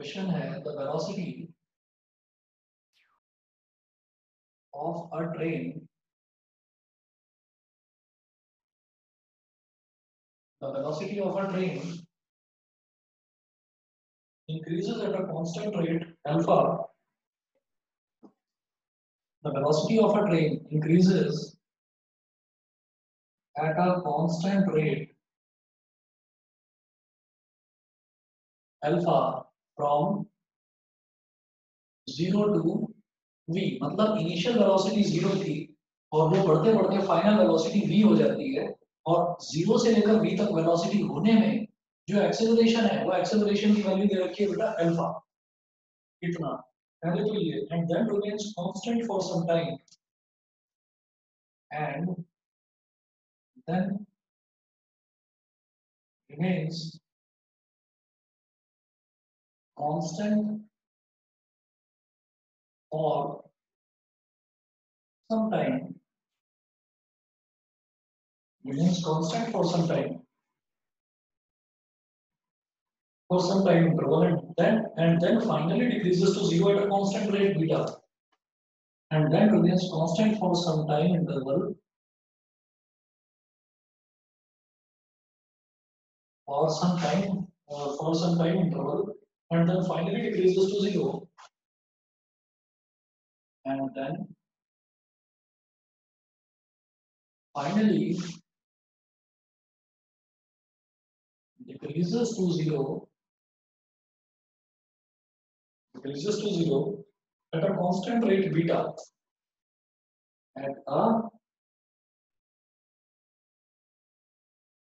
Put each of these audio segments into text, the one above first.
Question है the velocity of a train increases at a constant rate alpha. The velocity of a train increases at a constant rate alpha from 0 to v. मतलब initial velocity 0 थी और वो बढ़ते बढ़ते final velocity v हो जाती है और 0 से लेकर v तक वेलोसिटी होने में जो एक्सेलरेशन है वो एक्सेलरेशन की वैल्यू दे रखी है बेटा अल्फा। कितना? पहले तो ये and then remains constant for some time and then remains constant for some time, remains constant for some time, interval, and then finally decreases to zero at a constant rate beta, and then remains constant for some time interval, or some time for some time interval, and then finally decreases to zero, and then finally decreases to zero at a constant rate beta, at a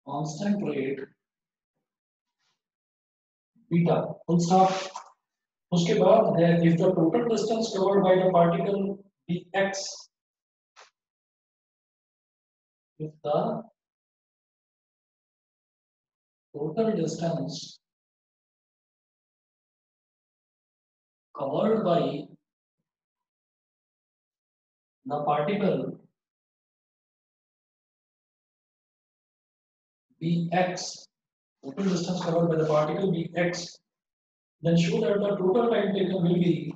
constant rate beta, full stop. उसके बाद है if the total distance covered by the particle be x, if the total distance covered by the particle be x, total distance covered by the particle be x, then show that the total time taken will be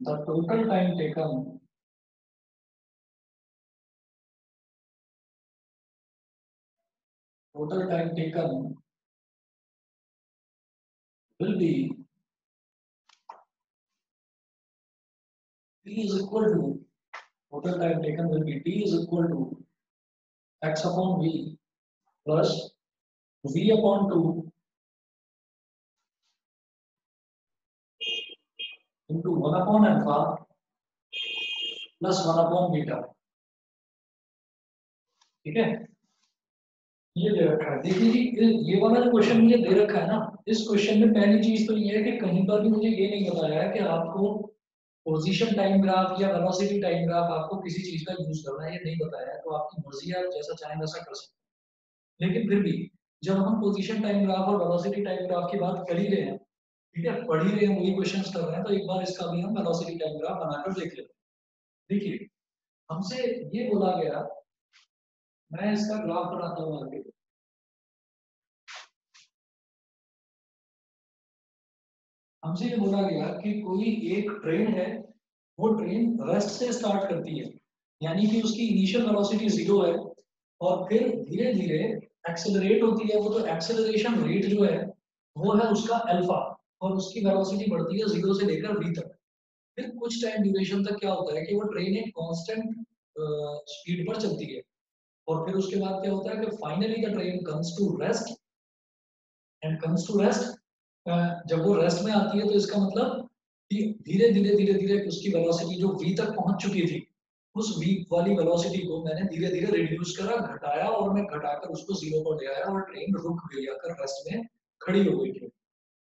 the total time taken will be t is equal to total time taken will be t is equal to x upon v plus v upon 2 into 1 upon alpha plus 1 upon beta। ठीक है, ये दे रखा है। देखिए जी ये वाला जो question मुझे दे रखा है ना, इस क्वेश्चन में पहली चीज तो ये है कि कहीं पर भी मुझे ये नहीं बताया है कि आपको पोजीशन टाइम ग्राफ या वेलोसिटी टाइम ग्राफ आपको किसी चीज का यूज करना है, ये नहीं बताया है। तो आपकी मर्जी है, आप जैसा चाहें वैसा कर सकते हैं। लेकिन फिर भी जब हम पोजीशन टाइम ग्राफ और वेलोसिटी टाइम ग्राफ की बात कर ही रहे हैं, ठीक है, पढ़ ही रहे हैं, वही क्वेश्चंस कर रहे हैं, तो एक बार इसका भी हम वेलोसिटी टाइम ग्राफ बनाकर देख लेते हैं। देखिए हमसे ये बोला गया, मैं इसका ग्राफ बनाता हूँ आगे। हमसे ये बोला गया कि कोई एक ट्रेन है, वो ट्रेन रेस्ट से स्टार्ट करती है, यानी कि उसकी इनिशियल वेलोसिटी 0 है और फिर धीरे धीरे एक्सेलरेट होती है। वो तो एक्सेलरेशन रेट जो है वो है उसका अल्फा, और उसकी वेलोसिटी बढ़ती है 0 से लेकर v तक। फिर कुछ टाइम ड्यूरेशन तक क्या होता है कि वो ट्रेन एक कांस्टेंट स्पीड पर चलती है, और फिर उसके बाद क्या होता है कि finally the train comes to rest, जब वो रेस्ट में आती है तो इसका मतलब कि धीरे धीरे उसकी वेलोसिटी जो v तक पहुंच चुकी थी, उस v वाली वेलोसिटी को मैंने धीरे धीरे रिड्यूस करा, घटाया, और मैं घटाकर उसको 0 पर ले आया और ट्रेन रुक गई, आकर रेस्ट में खड़ी हो गई थी।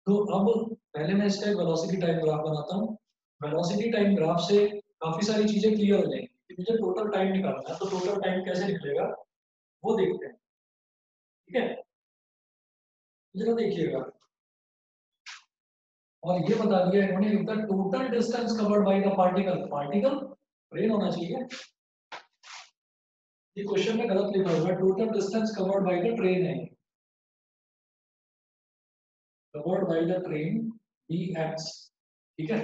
तो अब पहले मैं इसका एक वेलोसिटी टाइम ग्राफ बनाता हूँ। वेलोसिटी टाइम ग्राफ से काफी सारी चीजें क्लियर हो जाएंगी कि मुझे टोटल टाइम निकालना है, तो टोटल टाइम कैसे निकलेगा वो देखते हैं। ठीक है, जरा देखिएगा, और ये बता दिया इन्होंने total distance covered by the particle, particle train होना चाहिए, ये क्वेश्चन में गलत लिखा हुआ है, total distance covered by the train है, covered by the train dx, ठीक है।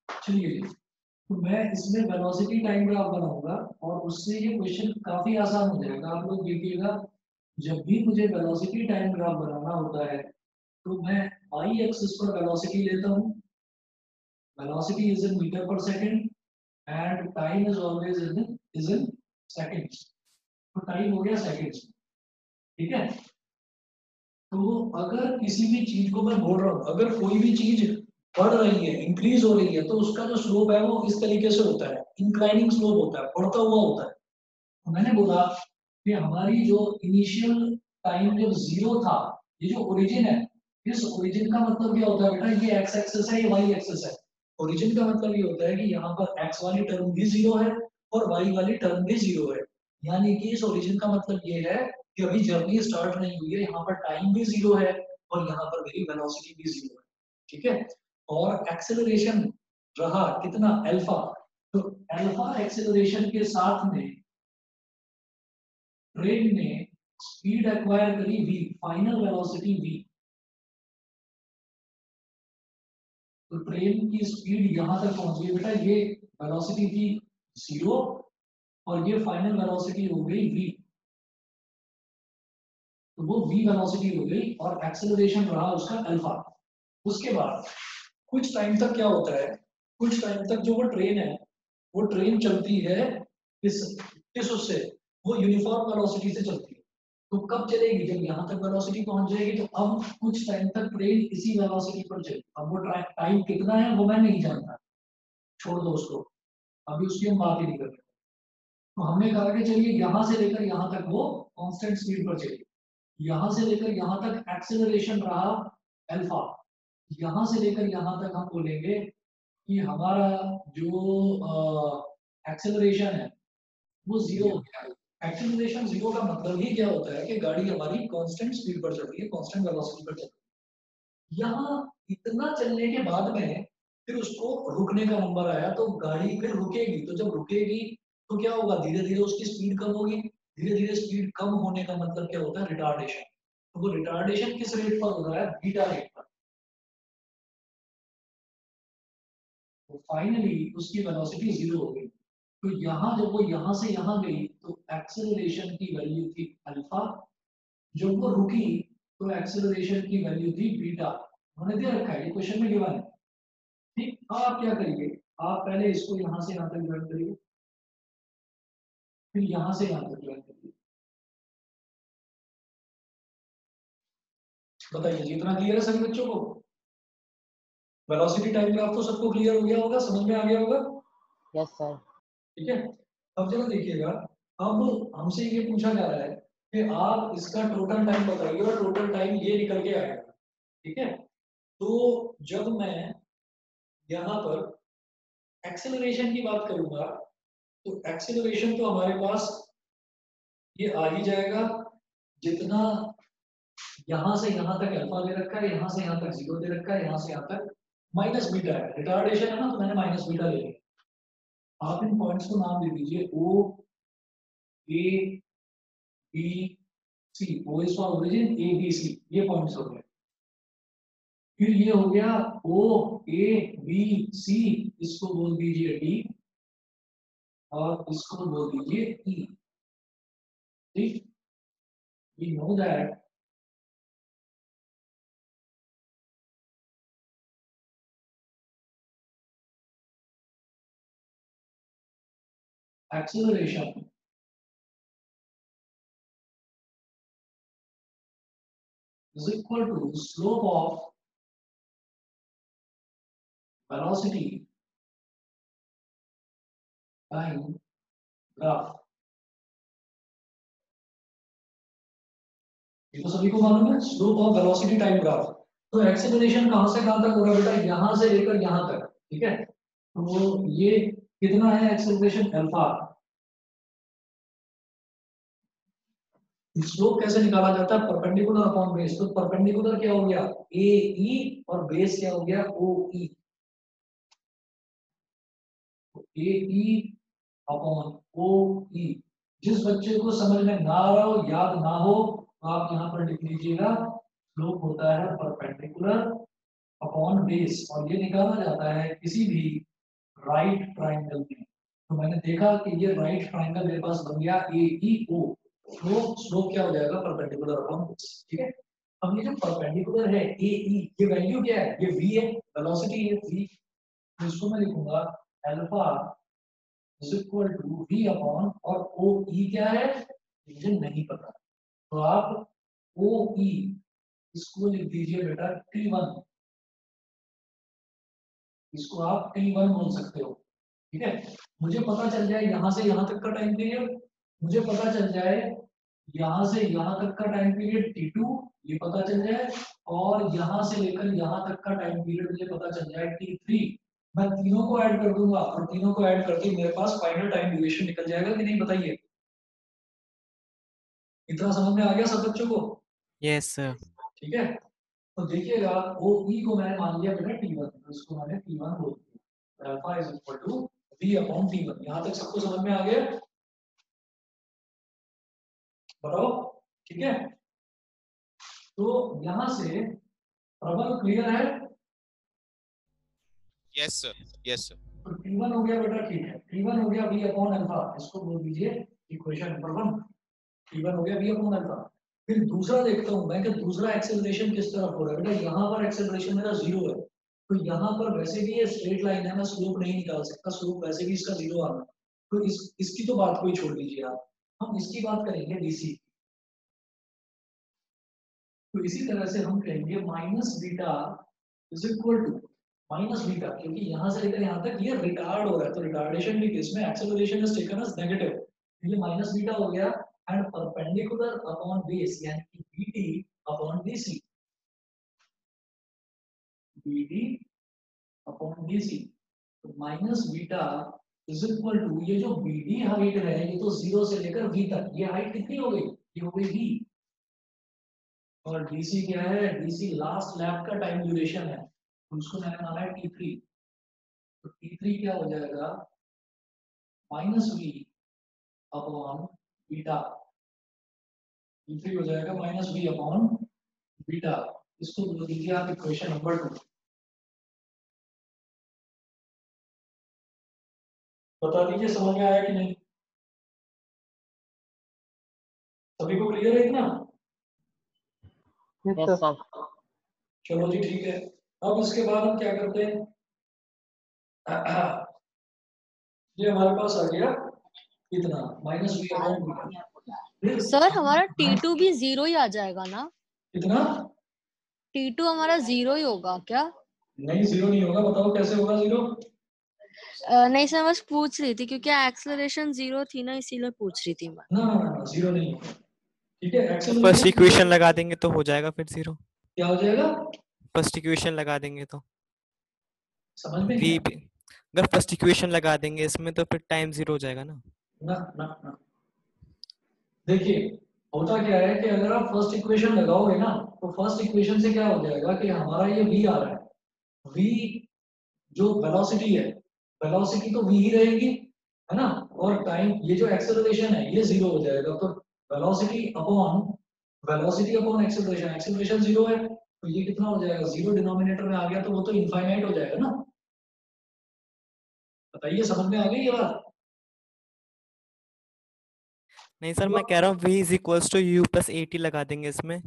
चलिए, तो मैं इसमें वेलोसिटी टाइम ग्राफ बनाऊंगा और उससे ये क्वेश्चन काफी आसान हो जाएगा। आप लोग देखिएगा, जब भी मुझे वेलोसिटी टाइम ग्राफ बनाना होता है तो मैं y एक्सिस पर वेलोसिटी लेता हूँ, velocity is in metre per second and time is always is in seconds, तो टाइम हो गया सेकंड्स, ठीक है। तो अगर किसी भी चीज को मैं बोल रहा हूँ, अगर कोई भी चीज बढ़ रही है, इंक्रीज हो रही है, तो उसका जो स्लोप है वो इस तरीके से होता है, इंक्लाइनिंग स्लोप होता है, बढ़ता हुआ होता है। तो मैंने बोला कि हमारी जो इनिशियल टाइम जब जीरो था, ये जो ओरिजिन है, इस ओरिजिन का मतलब क्या होता है बेटा, ये एक्स एक्सिस है, ये वाई एक्सिस है। ओरिजिन का मतलब ये होता है कि यहाँ पर एक्स वाली टर्म भी जीरो है और वाई वाली टर्म भी जीरो है, यानी कि इस ओरिजिन का मतलब ये है कि अभी जर्नी स्टार्ट नहीं हुई है, यहाँ पर टाइम भी जीरो है और यहाँ पर मेरी वेलोसिटी भी जीरो है, ठीक है। और एक्सेलरेशन रहा कितना, अल्फा। तो अल्फा एक्सेलरेशन के साथ में ट्रेन ने स्पीड एक्वायर करी v, फाइनल वेलोसिटी v। तो ट्रेन की स्पीड यहां तक पहुंच गई बेटा, ये वेलोसिटी थी जीरो और ये फाइनल वेलोसिटी हो गई v, तो वो v वेलोसिटी हो गई और एक्सेलरेशन रहा उसका अल्फा। उसके बाद कुछ टाइम तक क्या होता है, कुछ टाइम तक जो वो ट्रेन है, वो ट्रेन चलती है किस किस उससे, वो यूनिफॉर्म वेलोसिटी से चलती है। तो कब चलेगी, जब यहाँ तक वेलोसिटी पहुंच जाएगी, तो अब कुछ टाइम तक ट्रेन इसी वेलोसिटी पर चलेगी। अब वो टाइम कितना है वो मैं नहीं जानता, छोड़ दो उसको, अभी उसकी हम बात ही नहीं कर रहे। तो हमने कहा कि चलिए यहाँ से लेकर यहाँ तक वो कांस्टेंट स्पीड पर चलेगी, यहाँ से लेकर यहाँ तक एक्सेलरेशन रहा अल्फा, यहाँ से लेकर यहाँ तक हम बोलेंगे कि हमारा जो एक्सेलरेशन है वो जीरो हो गया। एक्सेलरेशन जीरो का मतलब ही क्या होता है कि गाड़ी हमारी कांस्टेंट स्पीड पर चल रही है, कांस्टेंट वेलोसिटी पर चल रही है। यहाँ इतना चलने के बाद में फिर उसको रुकने का नंबर आया, तो गाड़ी फिर रुकेगी, तो जब रुकेगी तो क्या होगा, धीरे धीरे उसकी स्पीड कम होगी, धीरे धीरे स्पीड कम होने का मतलब क्या होता है, रिटार्डेशन। तो वो रिटार्डेशन किस रेट पर हो रहा है, बीटा रेट पर। तो फाइनली उसकी वेलोसिटी जीरो हो गई। तो यहाँ जब वो यहाँ से यहाँ गई तो एक्सेलरेशन की वैल्यू थी अल्फा, जब वो रुकी तो एक्सेलरेशन की वैल्यू थी बीटा। उन्होंने दे रखा है, ये क्वेश्चन में गिवन है, ठीक। अब आप क्या करिए, आप पहले इसको यहाँ से यहाँ तक ज्वाइन करिए, फिर यहाँ से यहाँ तक ज्वाइन करिए। बताइए जी, इतना क्लियर है सभी बच्चों को? वेलोसिटी टाइम ग्राफ तो सबको क्लियर हो गया होगा, समझ में आ गया होगा? Yes sir. ठीक है। अब जरा देखिएगा, अब हमसे ये पूछा जा रहा है कि आप इसका टोटल टाइम बताइए और टोटल टाइम ये निकल के आएगा, ठीक है। तो जब मैं यहाँ पर एक्सेलरेशन की बात करूंगा, तो एक्सेलरेशन तो हमारे पास ये आ ही जाएगा, जितना यहाँ से यहाँ तक अल्फा दे रखा है, यहाँ से यहाँ तक जीरो दे रखा है, यहाँ से यहाँ तक माइनस बीटा है, रिटार्डेशन है ना, तो मैंने माइनस बीटा ले लिया। आप इन पॉइंट्स को नाम दे दीजिए, O A B C, O is for origin, A B C, ये पॉइंट्स हो गए। फिर ये हो गया ओ ए बी सी, इसको बोल दीजिए डी और इसको बोल दीजिए ई, ठीक। We know that acceleration is equal to slope of velocity time graph। ये तो सभी को मालूम है, slope of velocity time graph. तो एक्सेलरेशन कहां से कहां तक हो रहा है बेटा, यहां से लेकर यहां तक, ठीक है। तो ये कितना है एक्सेलरेशन, अल्फा। स्लोप कैसे निकाला जाता है, परपेंडिकुलर अपॉन बेस। तो परपेंडिकुलर क्या हो गया, ए ई, और बेस क्या हो गया, ओ ई। ए ई अपॉन ओ ई, जिस बच्चे को समझ में ना आ रहा हो, याद ना हो, तो आप यहाँ पर लिख लीजिएगा स्लोप होता है परपेंडिकुलर अपॉन बेस, और ये निकाला जाता है किसी भी राइट ट्राइंगल में। तो मैंने देखा कि ये राइट ट्राइंगल मेरे पास बन गया ए ई ओ, स्लोप क्या हो जाएगा परपेंडिकुलर अपॉन बेस। ठीक है, अब ये जो परपेंडिकुलर है ए ई, ये वैल्यू क्या है, ये v है, वेलोसिटी है v, तो इसको मैं लिखूंगा alpha is equal to v upon, और ओ ई क्या है मुझे नहीं पता, तो आप ओ ई इसको लिख दीजिए बेटा T1, इसको आप T1 बोल सकते हो। ठीक है, मुझे पता चल जाए यहाँ से यहाँ तक का टाइम पीरियड, मुझे पता चल जाए यहाँ से यहाँ तक का टाइम पीरियड T2, ये पता चल जाए, और यहाँ से लेकर यहाँ तक का टाइम पीरियड मुझे पता चल जाए T3, मैं तीनों को ऐड कर दूंगा, और तीनों को ऐड करके मेरे पास फाइनल टाइम ड्यूरेशन निकल जाएगा कि नहीं, बताइए। इतना समझ में आ गया सब बच्चों को? Yes sir. ठीक है, तो देखिएगा ओ ई को मैंने मान लिया बेटा T1, तो इसको मैंने T1 बोल दिया, alpha is equal to v upon T1। यहाँ तक सबको समझ में आ गया, बताओ? ठीक है, तो यहाँ से प्रबल क्लियर है? Yes sir, yes sir. तो T1 हो गया बेटा, ठीक है, T1 हो गया v अपॉन अल्फा, इसको बोल दीजिए इक्वेशन नंबर 1, T1 हो गया v अपॉन अल्फा। फिर दूसरा देखता हूँ मैं कि दूसरा एक्सेलरेशन किस तरफ हो रहा है। बेटा यहाँ पर एक्सेलरेशन मेरा 0 है, तो यहाँ पर वैसे भी ये स्ट्रेट लाइन है, मैं स्लोप नहीं निकाल सकता, स्लोप वैसे भी इसका 0 आ रहा है, तो इसकी तो बात कोई छोड़ दीजिए आप, हम इसकी बात करेंगे डीसी। तो इसी तरह से हम कहेंगे minus beta is equal to minus beta, क्योंकि यहाँ से लेकर यहाँ तक ये रिटार्ड हो रहा है, तो रिटार्डेशन भी इसमें acceleration is taken as negative, ये माइनस बीटा हो गया, एंड परपेंडिकुलर अपॉन बेस यानी कि BT upon DC, BT upon DC, तो minus beta is equal to, ये जो बीडी हाइट है ये तो 0 से लेकर v तक, ये हाइट कितनी हो गई, ये हो गई v, और डीसी क्या है, डीसी लास्ट लैप का टाइम ड्यूरेशन है, तो उसको मैंने माना है T3, तो T3 क्या हो जाएगा minus v upon beta, T3 हो जाएगा माइनस v अपॉन बीटा, इसको बोल दीजिए आप इक्वेशन नंबर 2। बता दीजिए समझ में आया कि नहीं, सभी को क्लियर है इतना? चलो जी ठीक है, अब इसके बाद हम क्या करते हैं, ये हमारे पास आ गया इतना minus v upon beta. Sir हमारा T2 भी 0 ही आ जाएगा ना? कितना? T2 हमारा 0 ही होगा क्या? नहीं 0 नहीं होगा, बताओ कैसे होगा 0? नहीं सर, बस पूछ रही थी क्योंकि एक्सेलरेशन 0 थी ना, इसीलिए पूछ रही थी मैं। ना ना ना 0 नहीं होगा, ठीक है। फर्स्ट इक्वेशन लगा देंगे तो हो जाएगा फिर 0। क्या हो जाएगा? फर्स्ट इक्वेशन लगा देंगे तो समझ में v, अगर फर्स्ट इक्वेशन लगा देंगे इसमें तो फिर टाइम 0 हो जाएगा ना। ना ना ना, देखिए होता क्या है कि अगर आप फर्स्ट इक्वेशन लगाओगे ना, तो फर्स्ट इक्वेशन से क्या हो जाएगा कि हमारा ये v आ रहा है, v जो वेलोसिटी है, वेलोसिटी तो v ही रहेगी, है ना, और टाइम ये जो एक्सेलरेशन है ये 0 हो जाएगा, तो वेलोसिटी अपॉन एक्सेलरेशन, एक्सेलरेशन 0 है, तो ये कितना हो जाएगा, 0 डिनोमिनेटर में आ गया, तो वो तो इनफाइनाइट हो जाएगा ना। बताइए समझ में आ गई ये बात? नहीं सर, मैं कह रहा हूँ v is equals to u plus at लगा देंगे इसमें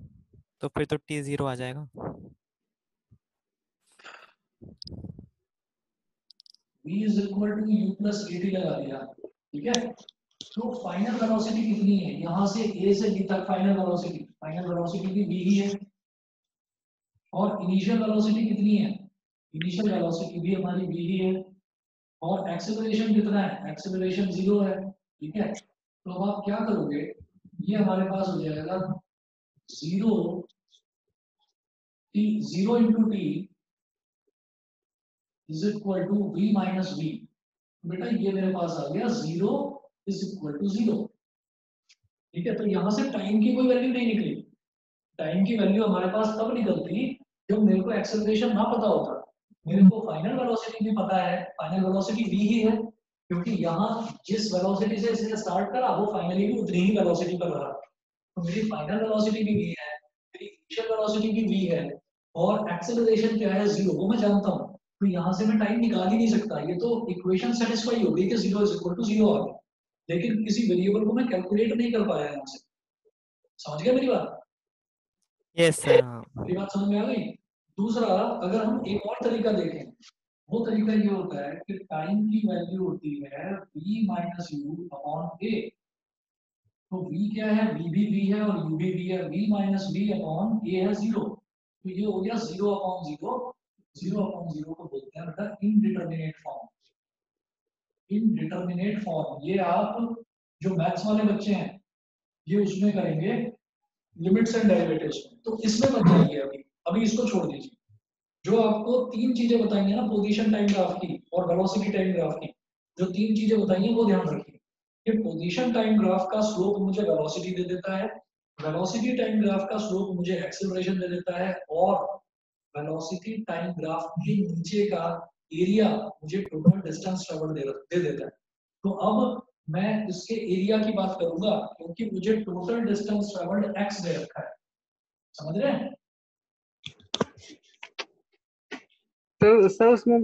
तो फिर तो t 0 आ जाएगा। v is equal to u plus at लगा दिया, ठीक है, तो फाइनल वेलोसिटी कितनी है, यहाँ से a से b तक फाइनल वेलोसिटी भी v ही है, और इनिशियल वेलोसिटी कितनी है, इनिशियल वेलोसिटी भी हमारी v ही है, और एक्सेलरेशन कितना है, एक्सेलरेशन 0 है, ठीक है, तो अब आप क्या करोगे, ये हमारे पास हो जाएगा 0 into T is equal to v minus v, बेटा ये मेरे पास आ गया 0 इज इक्वल टू 0, ठीक है, तो यहाँ से टाइम की कोई वैल्यू नहीं निकली, टाइम की वैल्यू हमारे पास तब निकलती जब मेरे को एक्सेलरेशन ना पता होता, मेरे को फाइनल वेलोसिटी भी पता है, फाइनल वेलोसिटी v ही है, क्योंकि यहाँ जिस वेलोसिटी से इसने स्टार्ट करा वो फाइनली भी उतनी ही वेलोसिटी पर रहा। तो मेरी फाइनल वेलोसिटी भी v है, मेरी इनिशियल वेलोसिटी भी v है, और एक्सेलरेशन क्या है 0, वो मैं जानता हूँ। तो यहाँ से मैं टाइम निकाल ही नहीं सकता, ये तो इक्वेशन सेटिस्फाई हो गई कि 0 इज इक्वल टू 0 आ गया, लेकिन किसी वेरिएबल को मैं कैलकुलेट नहीं कर पाया यहाँ से। समझ गया मेरी बात? Yes sir. हाँ मेरी बात समझ में आ गई? दूसरा, अगर हम एक और तरीका देखें, वो तरीका ये होता है कि टाइम की वैल्यू होती है v minus you upon a। तो v क्या है? v भी v है और u भी v है। v minus v upon a है 0, तो ये हो गया 0 अपॉन 0। 0 अपॉन 0 को बोलते हैं बेटा इनडिटरमिनेट फॉर्म। इनडिटरमिनेट फॉर्म ये आप जो मैथ्स वाले बच्चे हैं ये उसमें करेंगे, लिमिट्स एंड डेरिवेटिव्स में। तो इसमें मत जाइए अभी, अभी इसको छोड़ दीजिए। जो आपको तीन चीजें बताई हैं ना, पोजीशन टाइम ग्राफ की और वेलोसिटी टाइम ग्राफ की, जो तीन चीजें बताई हैं वो ध्यान रखिए। कि पोजीशन टाइम ग्राफ का स्लोप मुझे वेलोसिटी दे देता है, वेलोसिटी टाइम ग्राफ का स्लोप मुझे एक्सेलरेशन दे देता है, और वेलोसिटी टाइम ग्राफ के नीचे का एरिया मुझे टोटल डिस्टेंस ट्रेवल दे देता है। तो अब मैं इसके एरिया की बात करूंगा क्योंकि मुझे टोटल डिस्टेंस ट्रेवल्ड x दे रखा है। समझ रहे हैं? तो सर उसमें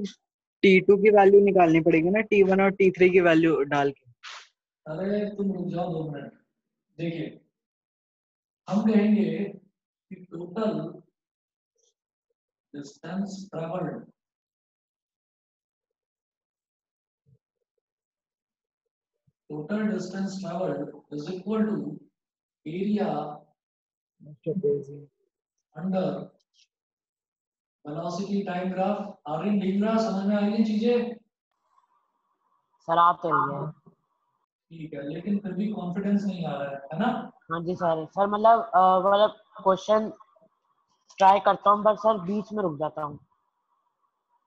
T2 की वैल्यू निकालनी पड़ेगी ना, T1 और T3 की वैल्यू डाल के। अरे तुम रुक जाओ 2 मिनट। देखिए, हम कहेंगे कि total distance travelled, total distance travelled is equal to area under velocity time graph. Aryan दिख रहा, समझ में आ रही है चीजें? सर आप तो रही है। ठीक है, लेकिन फिर भी कॉन्फिडेंस नहीं आ रहा है ना? हाँ जी सर। सर मतलब क्वेश्चन ट्राई करता हूँ पर सर बीच में रुक जाता हूँ।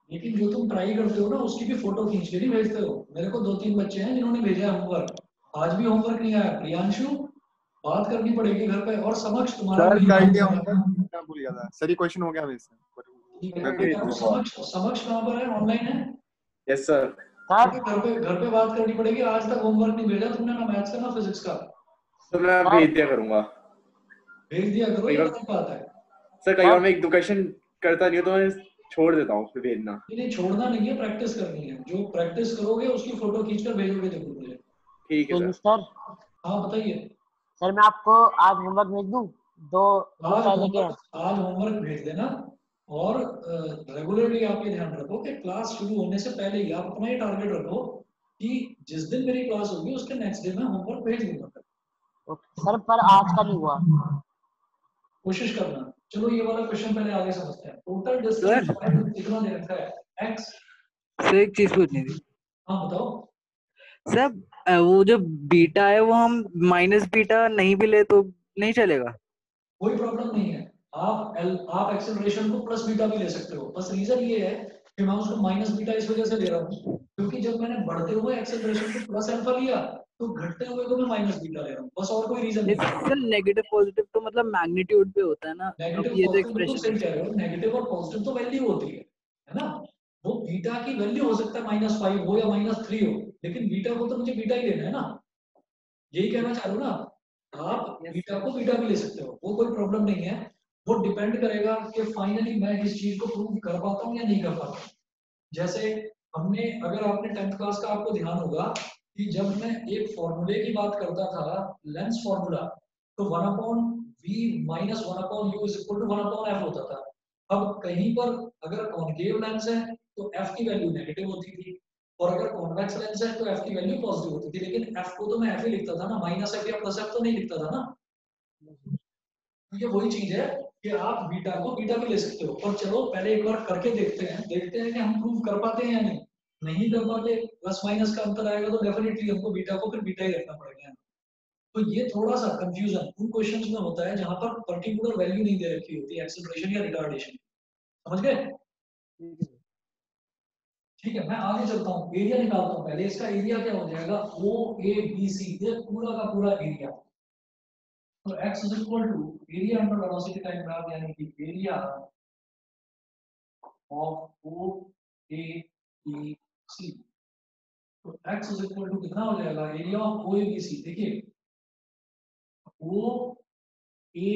लेकिन जो तुम ट्राई करते हो ना उसकी भी फोटो खींच के नहीं भेजते हो। मेरे को 2-3 बच्चे हैं जिन्होंने भेजा होमवर्क, आज भी होमवर्क नहीं आया। प्रियांशु, बात करनी पड़ेगी घर पे, और समक्ष तुम्हारा सर भी कर एग्जाम लिया होगा। होमवर्क, मैं भूल गया था सर, ये क्वेश्चन हो गया मेरे से। ठीक है, मैं भेज बेटा वो दूंगा। समक्ष कहाँ पर है? ऑनलाइन है? Yes sir. सर बेटा घर पे बात करनी पड़ेगी। आज तक होमवर्क नहीं भेजा तुमने, ना मैथ्स का ना फिजिक्स का। तो मैं सर भेज दिया करूंगा। भेज दिया करो, कई ये बार गलत बात है। सर, कई बार मैं एक दो क्वेश्चन करता नहीं हूँ तो मैं छोड़ देता हूँ, फिर भेजना। नहीं, छोड़ना नहीं है, प्रैक्टिस करनी है। जो प्रैक्टिस करोगे उसकी फोटो खींचकर भेजोगे जरूर मुझे। ठीक है सुनिए सर। सर। हाँ बताइए। सर मैं आपको आज होमवर्क भेज दूँ? दो दो आज पहले के हैं। होमवर्क भेज देना, और रेगुलरली आप ये ध्यान रखो कि क्लास शुरू होने से पहले ही आप अपना ये टारगेट रखो कि जिस दिन मेरी क्लास होगी उसके नेक्स्ट डे में होमवर्क भेज दूंगा। ओके सर, पर आज का नहीं हुआ। कोशिश करना। चलो ये वाला क्वेश्चन पहले आगे समझते हैं। टोटल सर डिस्टेंस कितना दे रखा है? x। सर एक चीज पूछनी थी हाँ बताओ। सर। वो जो बीटा है वो हम माइनस बीटा नहीं भी ले तो नहीं चलेगा? कोई प्रॉब्लम नहीं है। आप एक्सेलरेशन को प्लस बीटा भी ले सकते हो। बस रीजन ये है कि मैं उसको माइनस बीटा इस वजह से ले रहा हूँ क्योंकि जब मैंने बढ़ते हुए एक्सेलरेशन को प्लस अल्फा लिया तो घटते हुए को मैं माइनस बीटा ले रहा हूँ। बस और कोई रीजन नहीं है। सर नेगेटिव पॉजिटिव तो मतलब मैग्नीट्यूड पे होता है ना, अब नेगेटिव ये तो पॉजिटिव बिल्कुल एक्सप्रेशन सही कह रहे हो। नेगेटिव और पॉजिटिव तो वैल्यू होती है ना? वो बीटा की वैल्यू हो सकता है -5 हो या -3 हो, लेकिन बीटा को तो मुझे बीटा ही लेना है ना। यही कहना चाह रहे हो ना आप? बीटा को बीटा भी ले सकते हो, वो कोई प्रॉब्लम नहीं है। वो डिपेंड करेगा कि फाइनली मैं इस चीज को प्रूव कर पाता हूँ या नहीं कर पाता। जैसे हमने, अगर आपने 10th क्लास का आपको ध्यान होगा कि जब मैं एक फॉर्मूले की बात करता था, लेंस फॉर्मूला, तो 1/v minus 1/u is equal to 1/f होता था। अब कहीं पर अगर कॉनकेव लेंस है तो f की वैल्यू नेगेटिव होती थी, और अगर कॉन्वेक्स लेंस है तो f की वैल्यू पॉजिटिव होती थी। लेकिन f को तो मैं f ही लिखता था ना, -f या +f तो नहीं लिखता था ना। तो ये वही चीज है कि आप बीटा को बीटा भी ले सकते हो। और चलो पहले एक बार करके देखते हैं कि हम प्रूव कर पाते हैं या नहीं। नहीं कर पाते, प्लस माइनस का अंतर आएगा तो डेफिनेटली हमको बीटा को फिर बीटा ही रखना पड़ेगा। तो ये थोड़ा सा कंफ्यूजन उन क्वेश्चंस में होता है जहां पर पर्टिकुलर वैल्यू नहीं दे रखी होती है, एक्सेलरेशन या रिटार्डेशन। समझ गए? ठीक है, मैं आगे चलता हूँ, एरिया निकालता हूँ। पहले इसका एरिया क्या हो जाएगा? OABC, ये पूरा का पूरा एरिया। तो x is equal to area under velocity time graph, यानी कि एरिया ऑफ OABC। तो x इज इक्वल टू कितना हो जाएगा, area of O A B C. देखिए ओ ए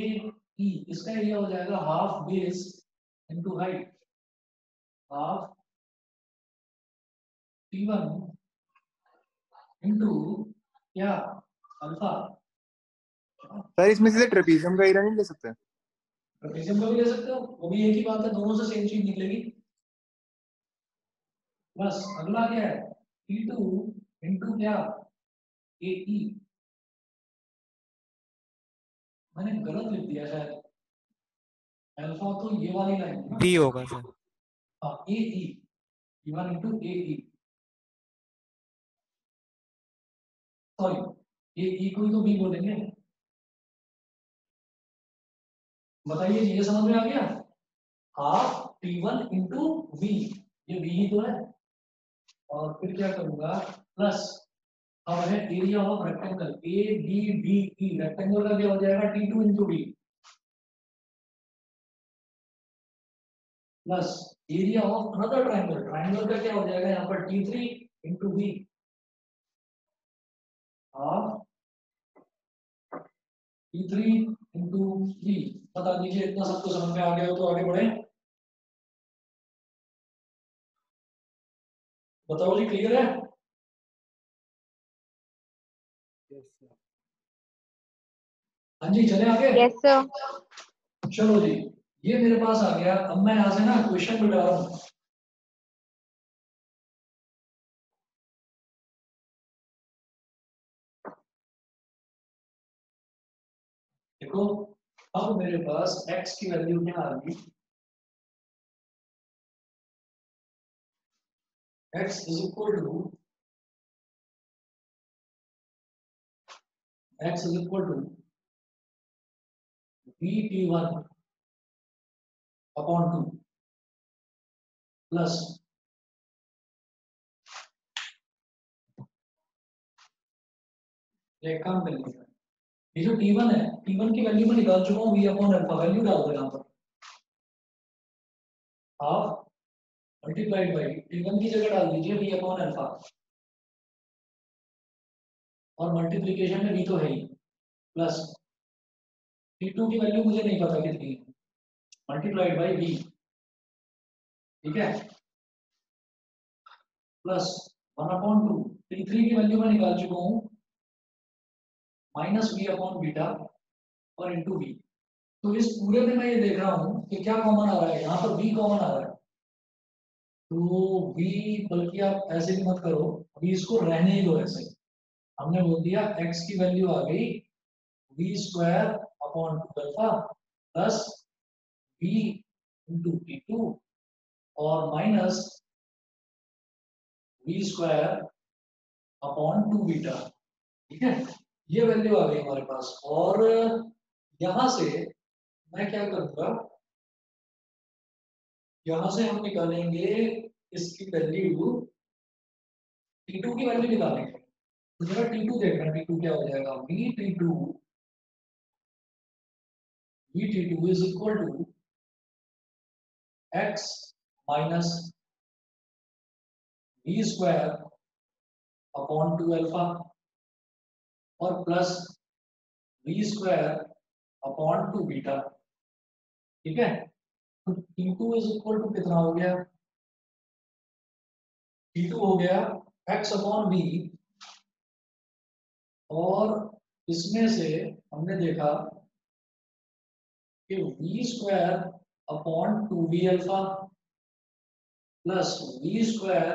ई, इसका एरिया हो जाएगा half base into height, half T1 into क्या, अल्फा। सर इसमें से ट्रेपीजियम का एरिया नहीं ले सकते? ट्रेपेजियम का भी ले सकते हो, वो भी एक ही बात है, दोनों से सेम चीज निकलेगी। प्लस अगला क्या है, T2 इनटू क्या, AE। मैंने गलत लिख दिया शायद, अल्फा तो ये वाली लाइन है ना, बी होगा सर। हाँ AE, T1 into AE, sorry AE को ही तो B बोलेंगे। बताइए ये समझ में आ गया, हाफ T1 इनटू V, ये V ही तो है, और फिर क्या करूंगा प्लस, अब है area of rectangle A B D E, rectangle का क्या हो जाएगा T2 into D, plus area of another triangle, triangle का क्या हो जाएगा यहाँ पर T3 into B, half T3 into B. बता दीजिए इतना सबको समझ में आ गया हो तो आगे बढ़े। बताओ जी, क्लियर है? हाँ जी चले आगे। Yes sir. चलो जी, ये मेरे पास आ गया। अब मैं यहाँ से ना क्वेश्चन मिटा रहा हूँ। देखो अब मेरे पास x की वैल्यू क्या आ गई, x is equal to VT1 upon 2 plus एक काम कर लीजिए, ये जो T1 है, T1 की वैल्यू मैं निकाल चुका हूँ, V अपॉन अल्फा, वैल्यू डाल दो यहाँ पर, हाफ मल्टीप्लाइड बाई T1 की जगह डाल दीजिए V अपॉन अल्फा, और मल्टीप्लीकेशन में V तो है ही, प्लस T2 की वैल्यू मुझे नहीं पता कितनी है, मल्टीप्लाइड बाई V, ठीक है, प्लस 1 अपॉन 2, T3 की वैल्यू मैं निकाल चुका हूँ, माइनस V अपॉन बीटा और इंटू V। तो इस पूरे में मैं ये देख रहा हूँ कि क्या कॉमन आ रहा है, यहाँ पर V कॉमन आ रहा है, तो V, बल्कि आप ऐसे भी मत करो, अभी इसको रहने ही दो ऐसे। हमने बोल दिया x की वैल्यू आ गई v square upon 2 alpha plus v into T2 और minus v square upon 2 beta, ठीक है, ये वैल्यू आ गई हमारे पास। और यहां से मैं क्या करूंगा, यहां से हम निकालेंगे इसकी वैल्यू, T2 की वैल्यू निकालेंगे। तो जरा T2 देखना, T2 क्या हो जाएगा, VT2 is equal to x minus v square upon 2 alpha और plus v square upon 2 beta, ठीक है। तो T2 इज इक्वल टू कितना हो गया, T2 हो गया x अपॉन v, और इसमें से हमने देखा कि v square upon 2v alpha plus v square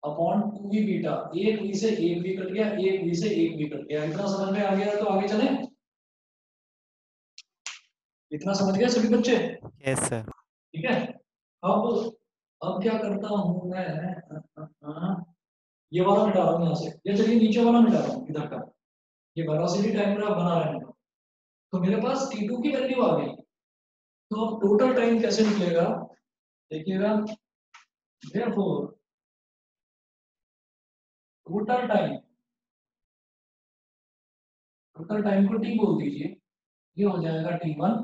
upon 2v beta, एक v से एक v कट गया, एक v से एक v कट गया। इतना समझ में आ गया तो आगे चले, इतना समझ गए सभी बच्चे? Yes sir. ठीक है। अब क्या करता हूं मैं, ये वाला मिटा रहा हूँ यहाँ से, ये चलिए नीचे वाला मिटा रहा हूँ इधर का, ये वेलोसिटी टाइम ग्राफ बना रहे हैं। तो मेरे पास T2 की वैल्यू आ गई, तो अब टोटल टाइम कैसे निकलेगा देखिएगा, therefore टोटल टाइम को T बोल दीजिए, ये हो जाएगा T1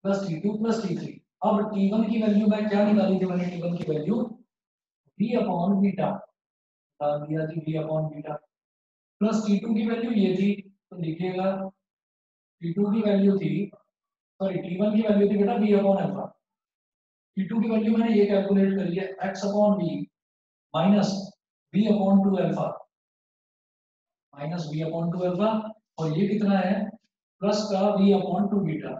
plus T2 plus T3। अब T1 की वैल्यू मैं क्या निकाली थी, मैंने T1 की वैल्यू v अपॉन बीटा, डाल दिया जी v upon beta, plus t2 की वैल्यू ये थी, तो लिखिएगा t2 की वैल्यू थी, सॉरी t1 की वैल्यू थी बेटा v अपॉन अल्फा, t2 की वैल्यू मैंने ये कैलकुलेट करी है x upon v minus v upon 2 alpha, minus v upon 2 alpha, और ये कितना है प्लस का v अपॉन 2 बीटा,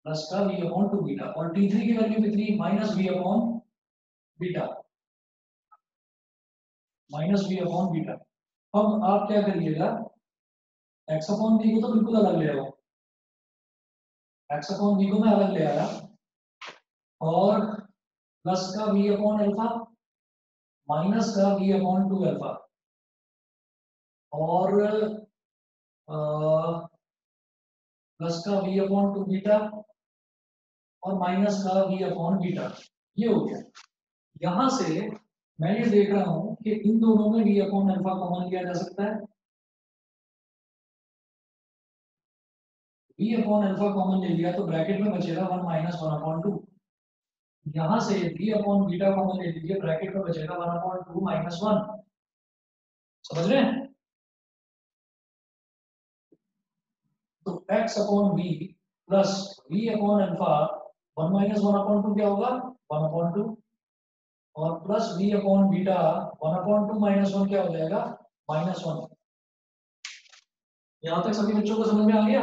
प्लस का v अपॉन 2 बीटा, और t3 की वैल्यू कितनी minus v upon beta, minus v upon beta. अब आप क्या करिएगा x अपॉन v को तो बिल्कुल अलग ले आओ, x अपॉन v को मैं अलग ले आया, और प्लस का v अपॉन अल्फा माइनस का v अपॉन 2 अल्फा, और प्लस का v अपॉन 2 बीटा और माइनस का v अपॉन बीटा, ये हो गया। यहां से मैं ये देख रहा हूं कि इन दोनों में v अपॉन अल्फा कॉमन लिया जा सकता है, v अपॉन अल्फा कॉमन ले लिया तो ब्रैकेट में बचेगा 1 माइनस 1 अपॉन 2, यहां से v अपॉन बीटा कॉमन ले लीजिए, ब्रैकेट में बचेगा 1 अपॉन 2 माइनस 1, समझ रहे हैं? तो x upon v plus v upon alpha 1 minus 1 upon 2 क्या होगा 1 अपॉन 2, और plus v upon beta 1 upon 2 minus 1 क्या हो जाएगा माइनस 1। यहां तक सभी बच्चों को समझ में आ गया?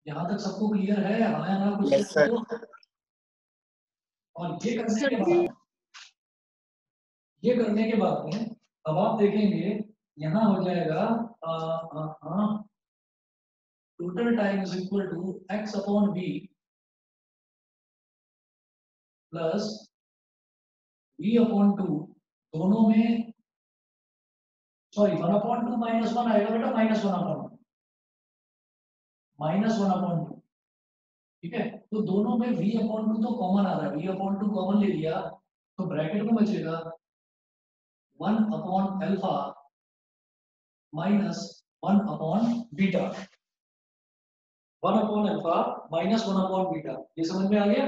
यहां तक सबको क्लियर है? आया ना कुछ? Yes, sir. और ये करने के बाद में अब आप देखेंगे यहाँ हो जाएगा total time is equal to x upon v plus v upon 2, दोनों में सॉरी 1 अपॉन 2 माइनस 1 आएगा बेटा, माइनस 1 अपॉन 2, माइनस 1 अपॉन 2, ठीक है? तो दोनों में v अपॉन 2 तो कॉमन आ रहा है, v अपॉन 2 कॉमन ले लिया तो ब्रैकेट में बचेगा 1 upon alpha minus 1 upon beta, 1 upon alpha minus 1 upon beta, ये समझ में आ गया?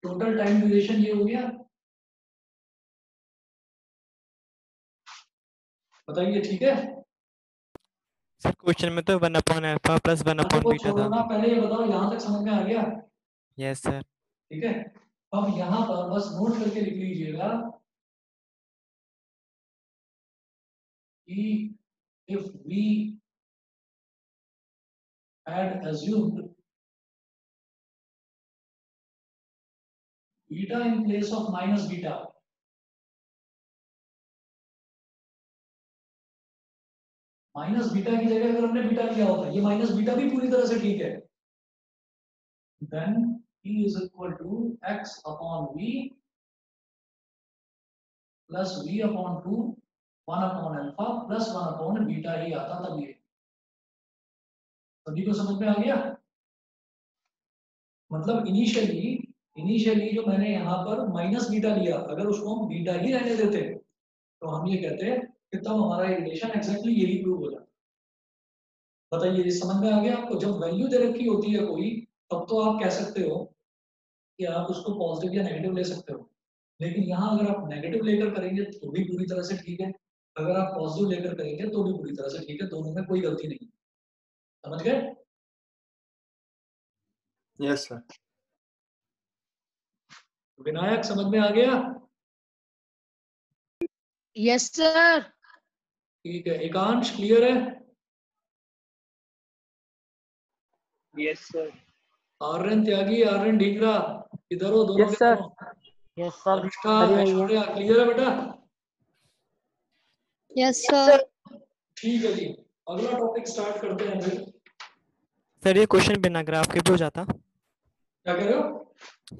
टोटल टाइम ड्यूरेशन ये हो गया, बताइए ठीक है? सर क्वेश्चन में तो 1 upon alpha plus 1 upon beta छोड़ो ना, था। पहले ये बताओ यहाँ तक समझ में आ गया? Yes sir. ठीक है, अब यहाँ पर बस नोट करके लिख लीजिएगा कि if we had assumed beta in place of minus beta, minus beta की जगह अगर हमने बीटा लिया होता, ये माइनस बीटा भी पूरी तरह से ठीक है, then E is equal to x upon v plus v upon 2 1 upon alpha plus 1 upon beta ही आता तब ये, सभी को समझ में आ गया? मतलब इनिशियली जो मैंने यहाँ पर माइनस बीटा लिया, अगर उसको हम बीटा ही रहने देते तो हम ये कहते कि तब हमारा रिलेशन एग्जैक्टली यही प्रूव हो जाता। बताइए समझ में आ गया आपको? जब वैल्यू दे रखी होती है कोई, तब तो आप कह सकते हो कि आप उसको पॉजिटिव या नेगेटिव ले सकते हो, लेकिन यहाँ अगर आप नेगेटिव लेकर करेंगे तो भी पूरी तरह से ठीक है, अगर आप पॉजिटिव लेकर करेंगे तो भी पूरी तरह से ठीक है, दोनों में कोई गलती नहीं। समझ गए? Yes, sir. विनायक समझ में आ गया? Yes sir. ठीक है, एकांश क्लियर है? Yes sir. आर्यन त्यागी, आर्यन ढींगरा, इधर हो दोनों Yes, के sir. दोनों। Yes sir. अनुष्का, अरे भैया। ऐश्वर्या क्लियर है बेटा? Yes sir. ठीक है जी, अगला टॉपिक स्टार्ट करते हैं फिर। सर ये क्वेश्चन बिना ग्राफ के भी हो जाता? क्या कह रहे हो?